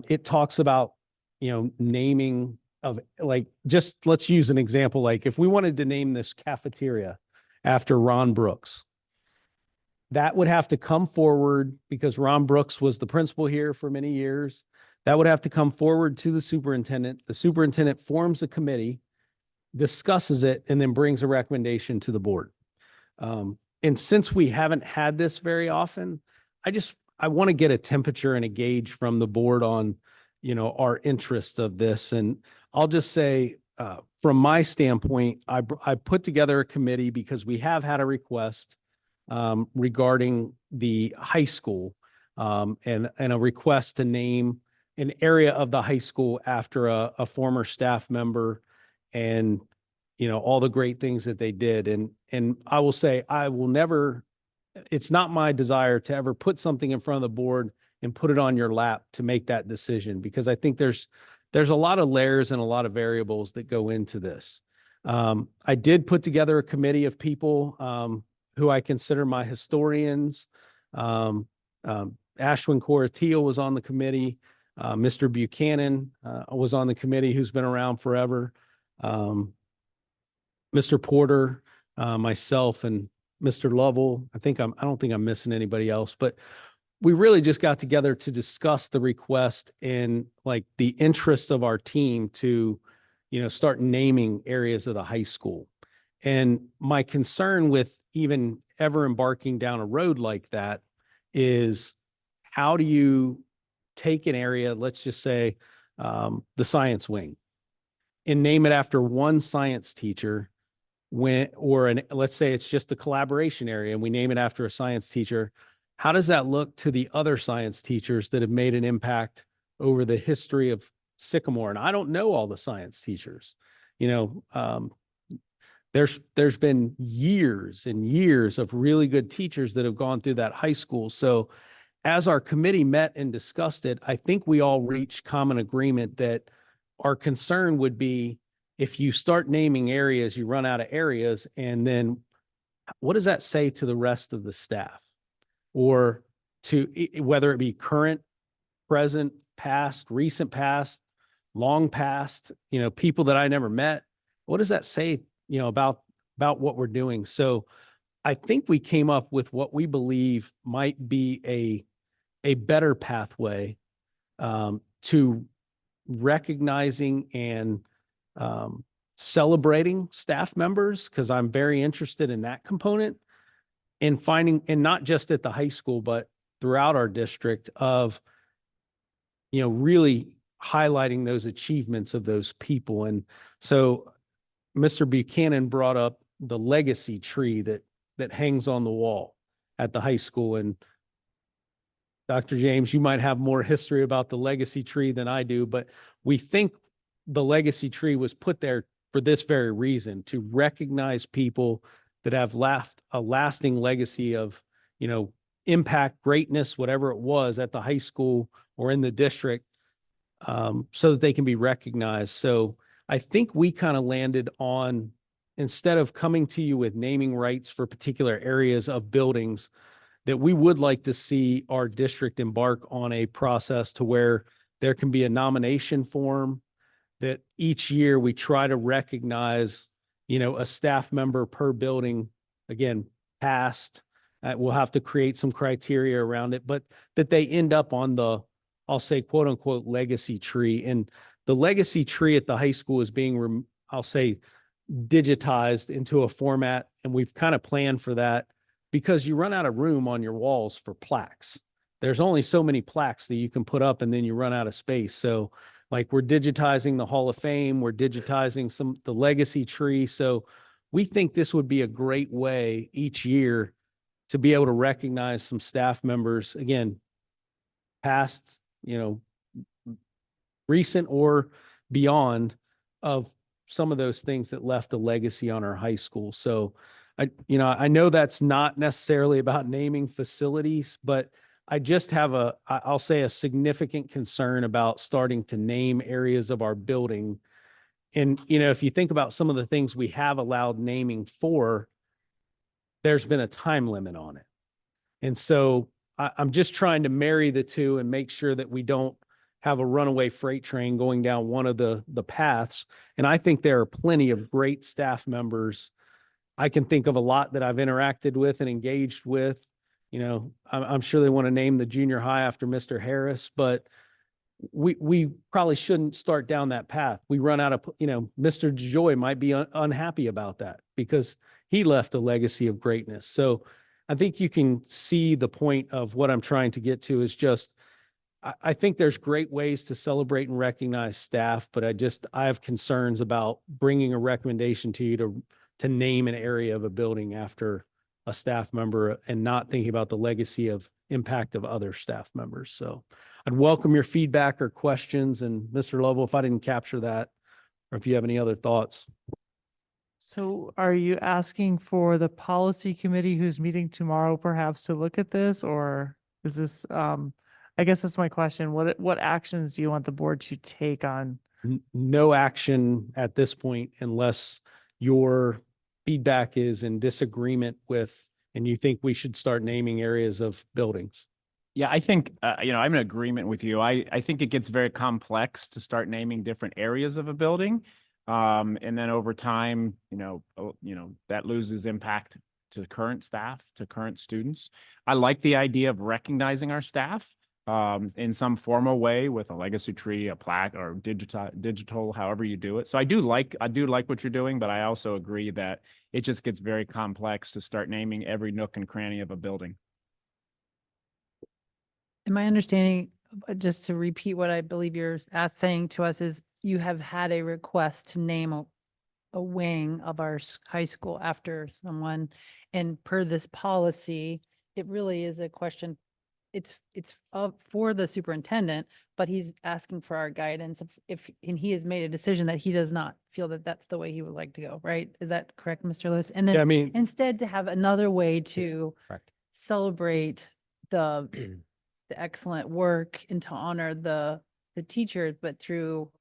it talks about, naming of, like, just let's use an example. Like if we wanted to name this cafeteria after Ron Brooks, that would have to come forward because Ron Brooks was the principal here for many years. That would have to come forward to the superintendent. The superintendent forms a committee, discusses it, and then brings a recommendation to the board. And since we haven't had this very often, I want to get a temperature and a gauge from the board on, our interest of this. And I'll just say, from my standpoint, I put together a committee because we have had a request regarding the high school, and a request to name an area of the high school after a former staff member, and all the great things that they did. And I will say, it's not my desire to ever put something in front of the board and put it on your lap to make that decision, because I think there's a lot of layers and a lot of variables that go into this. I did put together a committee of people who I consider my historians, Ashwin Koratil was on the committee. Mr. Buchanan was on the committee, who's been around forever. Mr. Porter, myself, and Mr. Lovell. I don't think I'm missing anybody else, but we really just got together to discuss the request and like the interest of our team to, start naming areas of the high school. And my concern with even ever embarking down a road like that is, how do you take an area, let's just say the science wing, and name it after one science teacher, let's say it's just the collaboration area and we name it after a science teacher. How does that look to the other science teachers that have made an impact over the history of Sycamore? And I don't know all the science teachers. There's been years and years of really good teachers that have gone through that high school. So as our committee met and discussed it, I think we all reached common agreement that our concern would be, if you start naming areas, you run out of areas, and then what does that say to the rest of the staff? Or whether it be current, present, past, recent past, long past, people that I never met, what does that say, about what we're doing? So I think we came up with what we believe might be a better pathway to recognizing and celebrating staff members, because I'm very interested in that component, and finding, and not just at the high school, but throughout our district, of, really highlighting those achievements of those people. And so Mr. Buchanan brought up the legacy tree that hangs on the wall at the high school. And Dr. James, you might have more history about the legacy tree than I do, but we think the legacy tree was put there for this very reason, to recognize people that have left a lasting legacy of, impact, greatness, whatever it was at the high school or in the district, so that they can be recognized. So I think we kind of landed on, instead of coming to you with naming rights for particular areas of buildings, that we would like to see our district embark on a process to where there can be a nomination form, that each year we try to recognize, a staff member per building, again, past. We'll have to create some criteria around it, but that they end up on the, I'll say, quote unquote, legacy tree. And the legacy tree at the high school is being, I'll say, digitized into a format. And we've kind of planned for that, because you run out of room on your walls for plaques. There's only so many plaques that you can put up, and then you run out of space. So like, we're digitizing the Hall of Fame, we're digitizing the legacy tree. So we think this would be a great way each year to be able to recognize some staff members, again, past, recent or beyond, of some of those things that left a legacy on our high school. So I know that's not necessarily about naming facilities, but I just have I'll say, a significant concern about starting to name areas of our building. And, if you think about some of the things we have allowed naming for, there's been a time limit on it. And so I'm just trying to marry the two and make sure that we don't have a runaway freight train going down one of the paths. And I think there are plenty of great staff members. I can think of a lot that I've interacted with and engaged with. I'm sure they want to name the junior high after Mr. Harris, but we probably shouldn't start down that path. We run out of, Mr. DeJoy might be unhappy about that because he left a legacy of greatness. So I think you can see the point of what I'm trying to get to is just, I think there's great ways to celebrate and recognize staff, but I have concerns about bringing a recommendation to you to name an area of a building after a staff member and not thinking about the legacy of impact of other staff members. So I'd welcome your feedback or questions. And Mr. Lovell, if I didn't capture that, or if you have any other thoughts. So are you asking for the policy committee who's meeting tomorrow perhaps to look at this, or is this, I guess that's my question. What actions do you want the board to take on? No action at this point unless your feedback is in disagreement with and you think we should start naming areas of buildings. Yeah, I think, I'm in agreement with you. I think it gets very complex to start naming different areas of a building. And then over time, that loses impact to current staff, to current students. I like the idea of recognizing our staff in some formal way with a legacy tree, a plaque, or digital, however you do it. So I do like what you're doing, but I also agree that it just gets very complex to start naming every nook and cranny of a building. And my understanding, just to repeat what I believe you're saying to us, is you have had a request to name a wing of our high school after someone. And per this policy, it really is a question. It's for the superintendent, but he's asking for our guidance and he has made a decision that he does not feel that that's the way he would like to go, right? Is that correct, Mr. Lewis? And Yeah, I then mean, instead to have another way to Correct. celebrate the excellent work and to honor the teachers, but through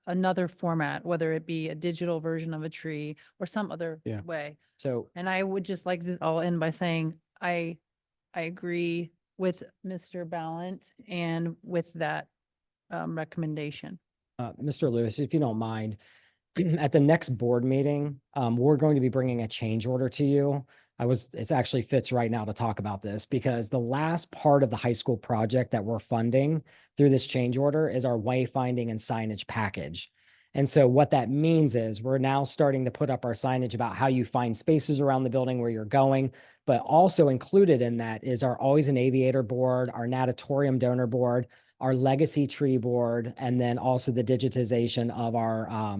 another format, whether it be a digital version of a tree or some other Yeah. way. So And I would just like to all end by saying, I agree with Mr. Ballant and with that recommendation. Mr. Lewis, if you don't mind, at the next board meeting, we're going to be bringing a change order to you. It's actually fits right now to talk about this because the last part of the high school project that we're funding through this change order is our wayfinding and signage package. And so what that means is we're now starting to put up our signage about how you find spaces around the building where you're going, but also included in that is our Always an Aviator board, our natatorium donor board, our legacy tree board, and then also the digitization of our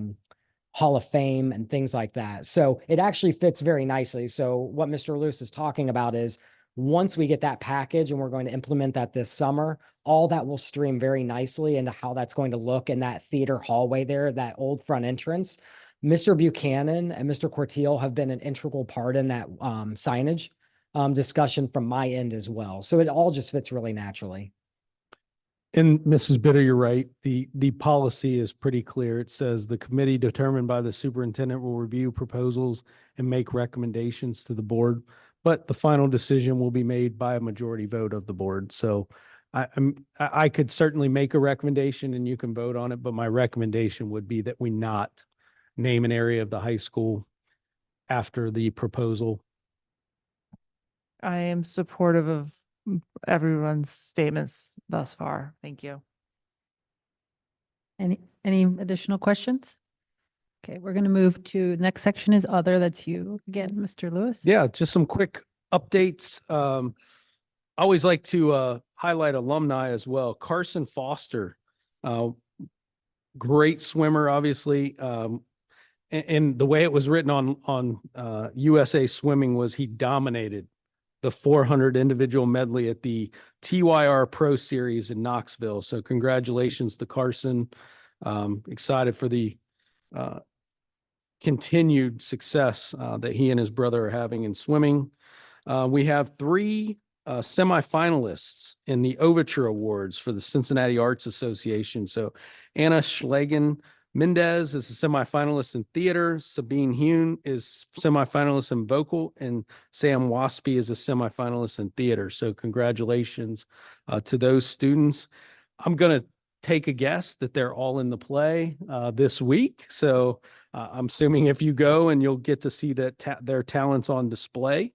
Hall of Fame and things like that. So it actually fits very nicely. So what Mr. Lewis is talking about is once we get that package and we're going to implement that this summer, all that will stream very nicely into how that's going to look in that theater hallway there, that old front entrance. Mr. Buchanan and Mr. Corteil have been an integral part in that signage discussion from my end as well. So it all just fits really naturally. And Mrs. Bitter, you're right. The policy is pretty clear. It says the committee determined by the superintendent will review proposals and make recommendations to the board, but the final decision will be made by a majority vote of the board. So I could certainly make a recommendation and you can vote on it, but my recommendation would be that we not name an area of the high school after the proposal. I am supportive of everyone's statements thus far. Thank you. Any additional questions? Okay, we're going to move to the next section is other. That's you again, Mr. Lewis. Yeah, just some quick updates. I always like to highlight alumni as well. Carson Foster, great swimmer, obviously. And the way it was written on USA Swimming was he dominated the 400 individual medley at the TYR Pro Series in Knoxville. So congratulations to Carson. Excited for the continued success that he and his brother are having in swimming. We have 3 semifinalists in the Overture Awards for the Cincinnati Arts Association. So Anna Schlagen Mendez is a semifinalist in theater. Sabine Hune is semifinalist in vocal, and Sam Waspy is a semifinalist in theater. So congratulations to those students. I'm going to take a guess that they're all in the play this week. So I'm assuming if you go and you'll get to see that their talents on display.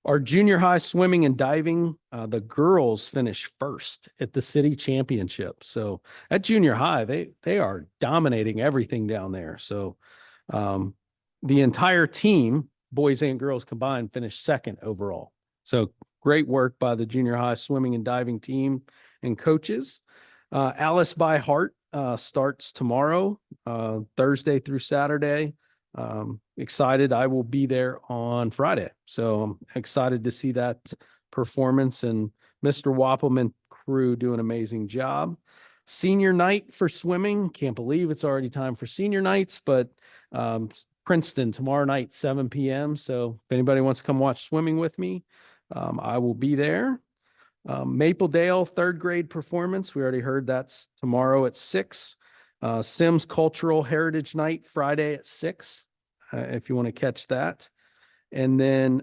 Our junior high swimming and diving, the girls finished first at the city championship. So at junior high, they are dominating everything down there. So the entire team, boys and girls combined, finished second overall. So great work by the junior high swimming and diving team and coaches. Alice by Heart starts tomorrow, Thursday through Saturday. Excited. I will be there on Friday. So I'm excited to see that performance and Mr. Wappelman crew do an amazing job. Senior night for swimming. Can't believe it's already time for senior nights, but Princeton tomorrow night, 7 p.m. So if anybody wants to come watch swimming with me, I will be there. Mapledale 3rd grade performance. We already heard that's tomorrow at 6. Sims Cultural Heritage Night Friday at 6, if you want to catch that. And then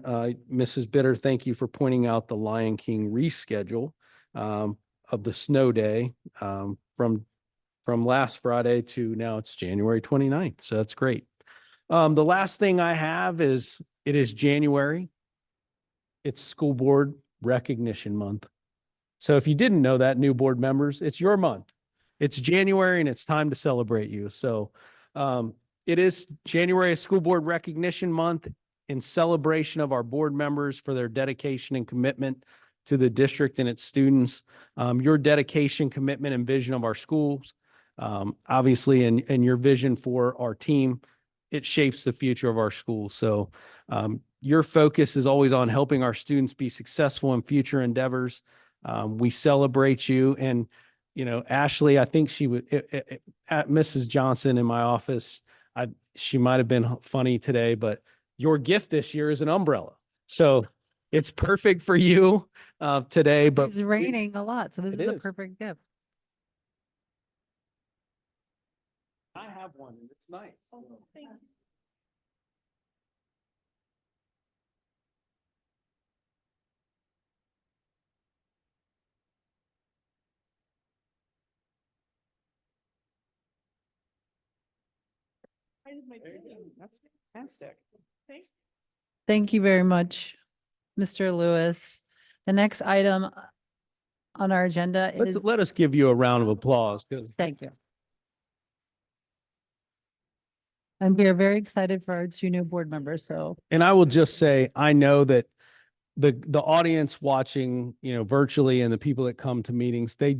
Mrs. Bitter, thank you for pointing out the Lion King reschedule of the snow day from last Friday to now it's January 29th. So that's great. The last thing I have is it is January. It's School Board Recognition Month. So if you didn't know that, new board members, it's your month. It's January and it's time to celebrate you. So it is January School Board Recognition Month in celebration of our board members for their dedication and commitment to the district and its students. Your dedication, commitment, and vision of our schools, obviously, and your vision for our team, it shapes the future of our schools. So your focus is always on helping our students be successful in future endeavors. We celebrate you. And, you know, Ashley, I think she would, at Mrs. Johnson in my office, she might have been funny today, but your gift this year is an umbrella. So it's perfect for you today, but It's raining a lot, so this It is a is. perfect gift. I have one and it's nice. That's fantastic. Thank you very much, Mr. Lewis. The next item on our agenda is, Let us give you a round of applause. 'Cause thank you. And we are very excited for our two new board members, so And I will just say, I know that the audience watching, you know, virtually and the people that come to meetings, they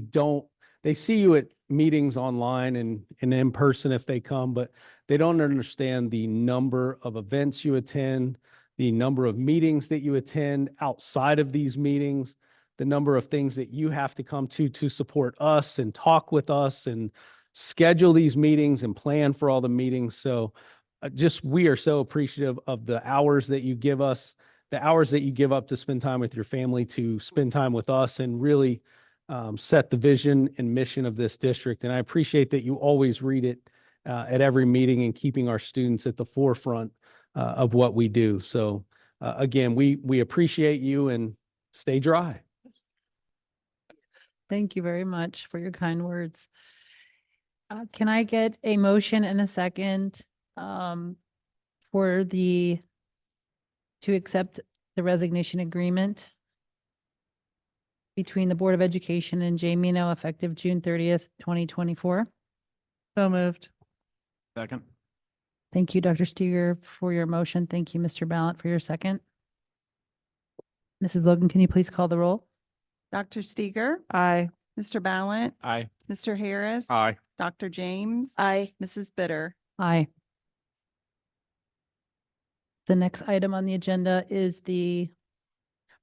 see you at meetings online and in person if they come, but they don't understand the number of events you attend, the number of meetings that you attend outside of these meetings, the number of things that you have to come to support us and talk with us and schedule these meetings and plan for all the meetings. So we are so appreciative of the hours that you give us, the hours that you give up to spend time with your family, to spend time with us and really set the vision and mission of this district. And I appreciate that you always read it at every meeting and keeping our students at the forefront of what we do. So again, we appreciate you and stay dry. thank you very much for your kind words. Can I get a motion and a second for to accept the resignation agreement between the Board of Education and Jay Mino effective June 30th, 2024? So moved. Second. Thank you, Dr. Steger, for your motion. Thank you, Mr. Ballant, for your second. Mrs. Logan, can you please call the roll? Dr. Steger, Aye. Mr. Ballant, Aye. Mr. Harris. Aye. Dr. James. Aye. Mrs. Bitter. Aye. The next item on the agenda is the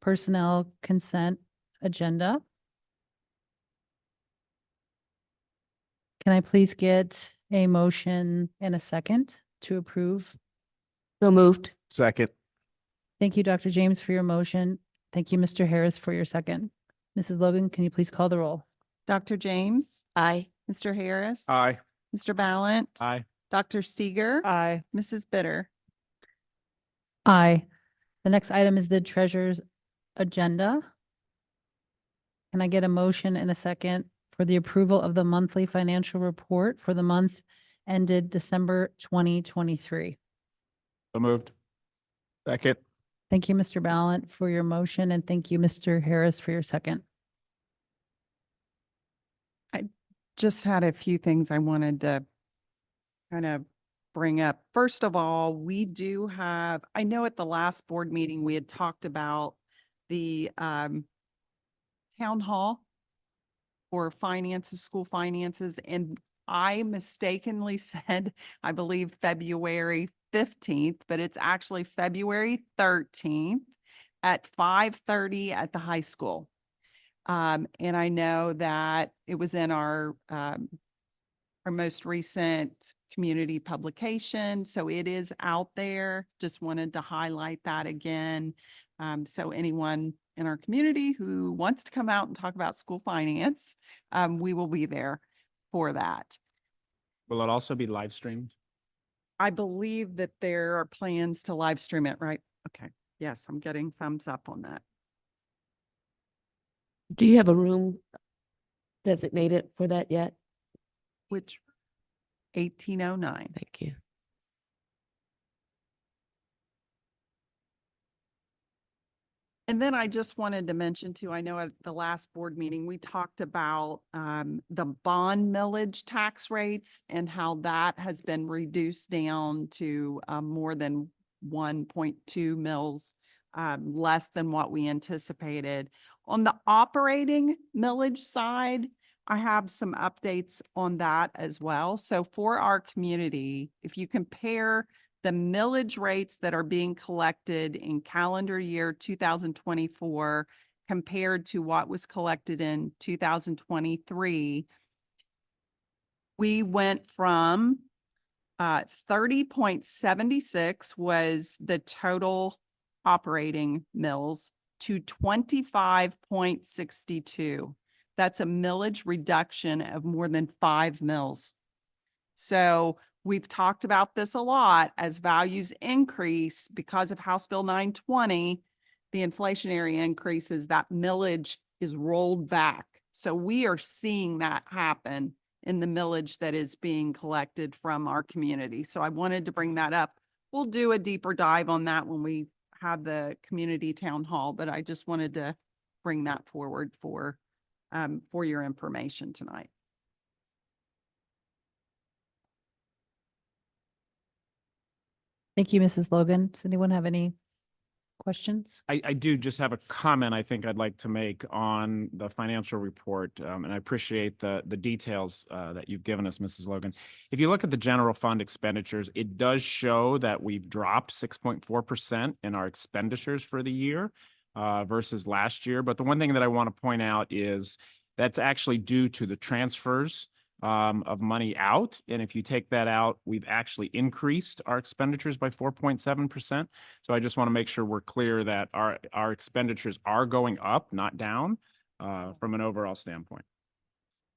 personnel consent agenda. Can I please get a motion and a second to approve? So moved. Second. Thank you, Dr. James, for your motion. Thank you, Mr. Harris, for your second. Mrs. Logan, can you please call the roll? Dr. James. Aye. Mr. Harris. Aye. Mr. Ballant. Aye. Dr. Steger. Aye. Mrs. Bitter. Aye. The next item is the treasurer's agenda. Can I get a motion and a second for the approval of the monthly financial report for the month ended December 2023? So moved. Second. Thank you, Mr. Ballant, for your motion, and thank you, Mr. Harris, for your second. Just had a few things I wanted to kind of bring up. First of all, we do have, I know at the last board meeting, we had talked about the town hall for finances, school finances, and I mistakenly said, I believe February 15th, but it's actually February 13th at 5:30 at the high school. And I know that it was in our most recent community publication, so it is out there. Just wanted to highlight that again. So anyone in our community who wants to come out and talk about school finance, we will be there for that. Will it also be live streamed? I believe that there are plans to live stream it, right? Okay, yes, I'm getting thumbs up on that. Do you have a room designated for that yet? Which 1809. Thank you. And then I just wanted to mention too, I know at the last board meeting, we talked about the bond millage tax rates and how that has been reduced down to more than 1.2 mils, less than what we anticipated. On the operating millage side, I have some updates on that as well. So for our community, if you compare the millage rates that are being collected in calendar year 2024 compared to what was collected in 2023, we went from 30.76 was the total operating mills to 25.62. That's a millage reduction of more than 5 mills. So we've talked about this a lot as values increase because of House Bill 920, the inflationary increases, that millage is rolled back. So we are seeing that happen in the millage that is being collected from our community. So I wanted to bring that up. We'll do a deeper dive on that when we have the community town hall, but I just wanted to bring that forward for your information tonight. Thank you, Mrs. Logan. Does anyone have any questions? I do just have a comment I think I'd like to make on the financial report, and I appreciate the details that you've given us, Mrs. Logan. If you look at the general fund expenditures, it does show that we've dropped 6.4% in our expenditures for the year versus last year. But the one thing that I want to point out is that's actually due to the transfers of money out. And if you take that out, we've actually increased our expenditures by 4.7%. So I just want to make sure we're clear that our expenditures are going up, not down, from an overall standpoint.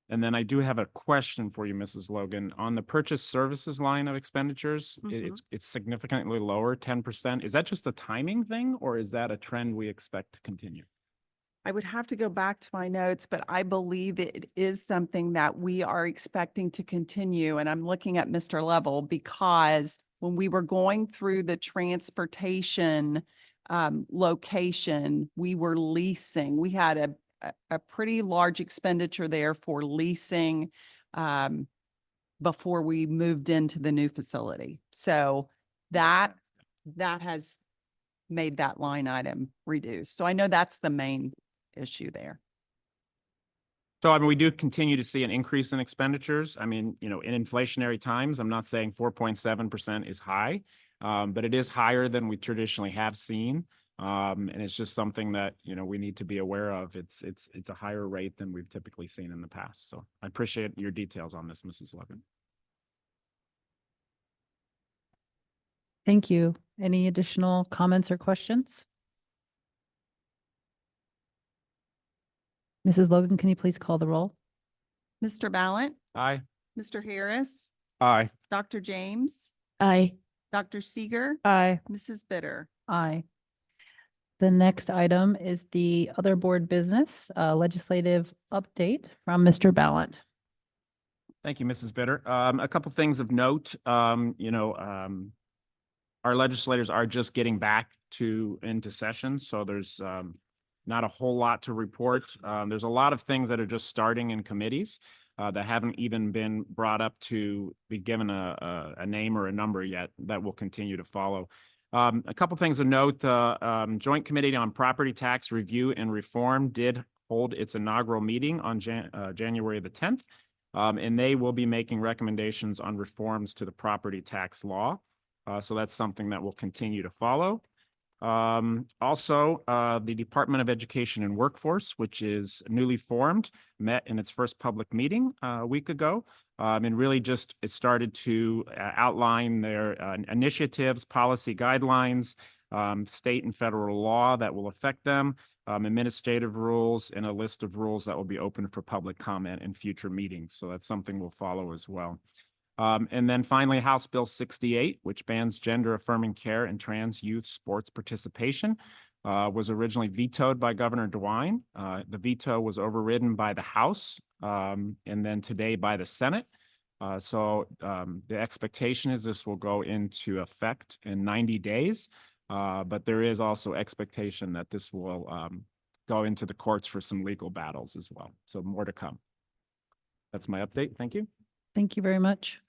And then I do have a question for you, Mrs. Logan. On the purchase services line of expenditures, it's significantly lower, 10%. Is that just a timing thing, or is that a trend we expect to continue? I would have to go back to my notes, but I believe it is something that we are expecting to continue. And I'm looking at Mr. Level because when we were going through the transportation location, we were leasing. We had a pretty large expenditure there for leasing before we moved into the new facility. So that has made that line item reduce. So I know that's the main issue there. So, I mean, we do continue to see an increase in expenditures. I mean, you know, in inflationary times, I'm not saying 4.7% is high, but it is higher than we traditionally have seen. And it's just something that, you know, we need to be aware of. It's a higher rate than we've typically seen in the past. So I appreciate your details on this, Mrs. Logan. Thank you. Any additional comments or questions? Mrs. Logan, can you please call the roll? Mr. Ballant, Aye. Mr. Harris, Aye. Dr. James, Aye. Dr. Seeger, Aye. Mrs. Bitter. Aye. The next item is the other board business, legislative update from Mr. Ballant. Thank you, Mrs. Bitter. A couple things of note, our legislators are just getting back into session, so there's not a whole lot to report. There's a lot of things that are just starting in committees that haven't even been brought up to be given a name or a number yet that will continue to follow. A couple things of note, the Joint Committee on Property Tax Review and Reform did hold its inaugural meeting on January the 10th, and they will be making recommendations on reforms to the property tax law. So that's something that will continue to follow. Also, the Department of Education and Workforce, which is newly formed, met in its first public meeting a week ago. And really just, it started to outline their initiatives, policy guidelines, state and federal law that will affect them, administrative rules, and a list of rules that will be open for public comment in future meetings. So that's something we'll follow as well. And then finally, House Bill 68, which bans gender affirming care and trans youth sports participation, was originally vetoed by Governor DeWine. The veto was overridden by the House, and then today by the Senate. The expectation is this will go into effect in 90 days. But there is also expectation that this will go into the courts for some legal battles as well. So more to come. That's my update. Thank you. Thank you very much.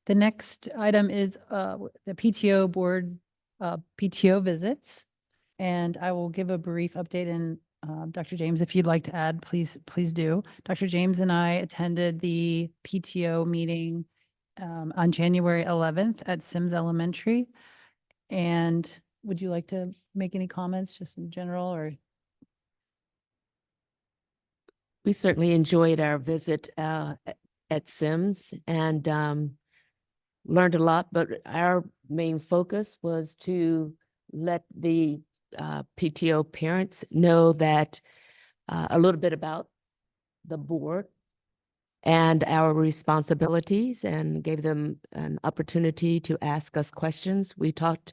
The next item is the PTO board, PTO visits. And I will give a brief update, and Dr. James, if you'd like to add, please do. Dr. James and I attended the PTO meeting on January 11th at Sims Elementary. And would you like to make any comments just in general, or? We certainly enjoyed our visit at Sims and learned a lot, but our main focus was to let the PTO parents know that a little bit about the board and our responsibilities, and gave them an opportunity to ask us questions. We talked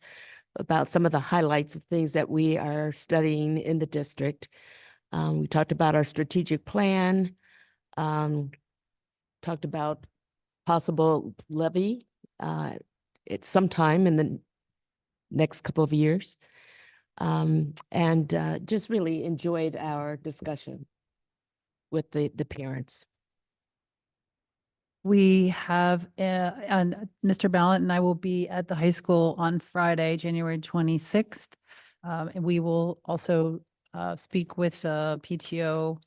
about some of the highlights of things that we are studying in the district. We talked about our strategic plan, talked about possible levy at some time in the next couple of years, and just really enjoyed our discussion with the parents. We have, and Mr. Ballant and I will be at the high school on Friday, January 26th. And we will also speak with PTO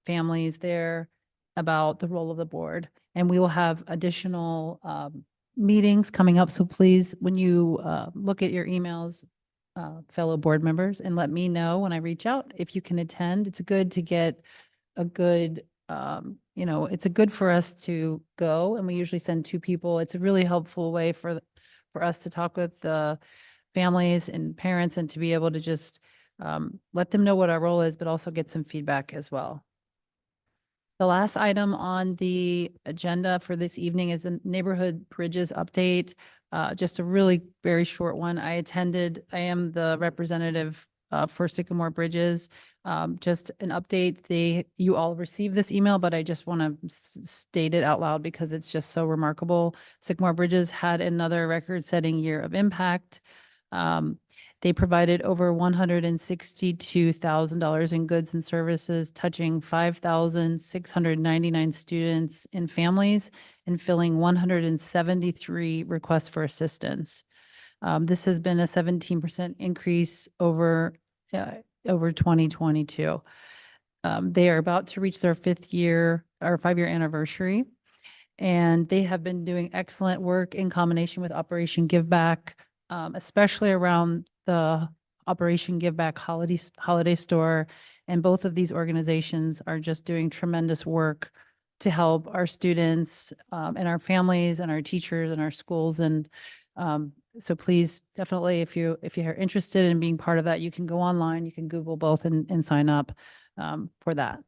families there about the role of the board. And we will have additional meetings coming up. So please, when you look at your emails, fellow board members, and let me know when I reach out if you can attend. It's good to get a good it's a good for us to go, and we usually send 2 people. It's a really helpful way for us to talk with the families and parents, and to be able to just let them know what our role is, but also get some feedback as well. The last item on the agenda for this evening is a neighborhood bridges update. Just a really very short one. I am the representative for Sycamore Bridges. Just an update. You all received this email, but I just want to state it out loud because it's just so remarkable. Sycamore Bridges had another record-setting year of impact. They provided over $162,000 in goods and services, touching 5,699 students and families, and filling 173 requests for assistance. This has been a 17% increase over 2022. They are about to reach their 5-year anniversary, and they have been doing excellent work in combination with Operation Give Back, especially around the Operation Give Back holiday store. And both of these organizations are just doing tremendous work to help our students and our families and our teachers and our schools. And so please, definitely, if you're interested in being part of that, you can go online, you can Google both and sign up for that.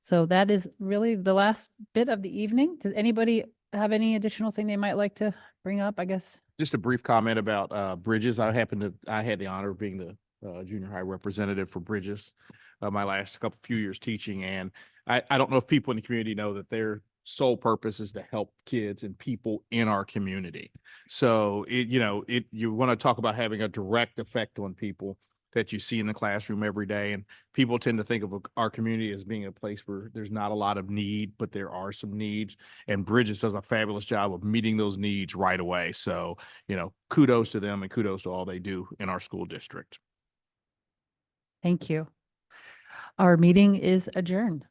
So that is really the last bit of the evening. Does anybody have any additional thing they might like to bring up, I guess? Just a brief comment about Bridges. I had the honor of being the junior high representative for Bridges my last few years teaching. And I don't know if people in the community know that their sole purpose is to help kids and people in our community. So you want to talk about having a direct effect on people that you see in the classroom every day. And people tend to think of our community as being a place where there's not a lot of need, but there are some needs. And Bridges does a fabulous job of meeting those needs right away. So, kudos to them and kudos to all they do in our school district. Thank you. Our meeting is adjourned.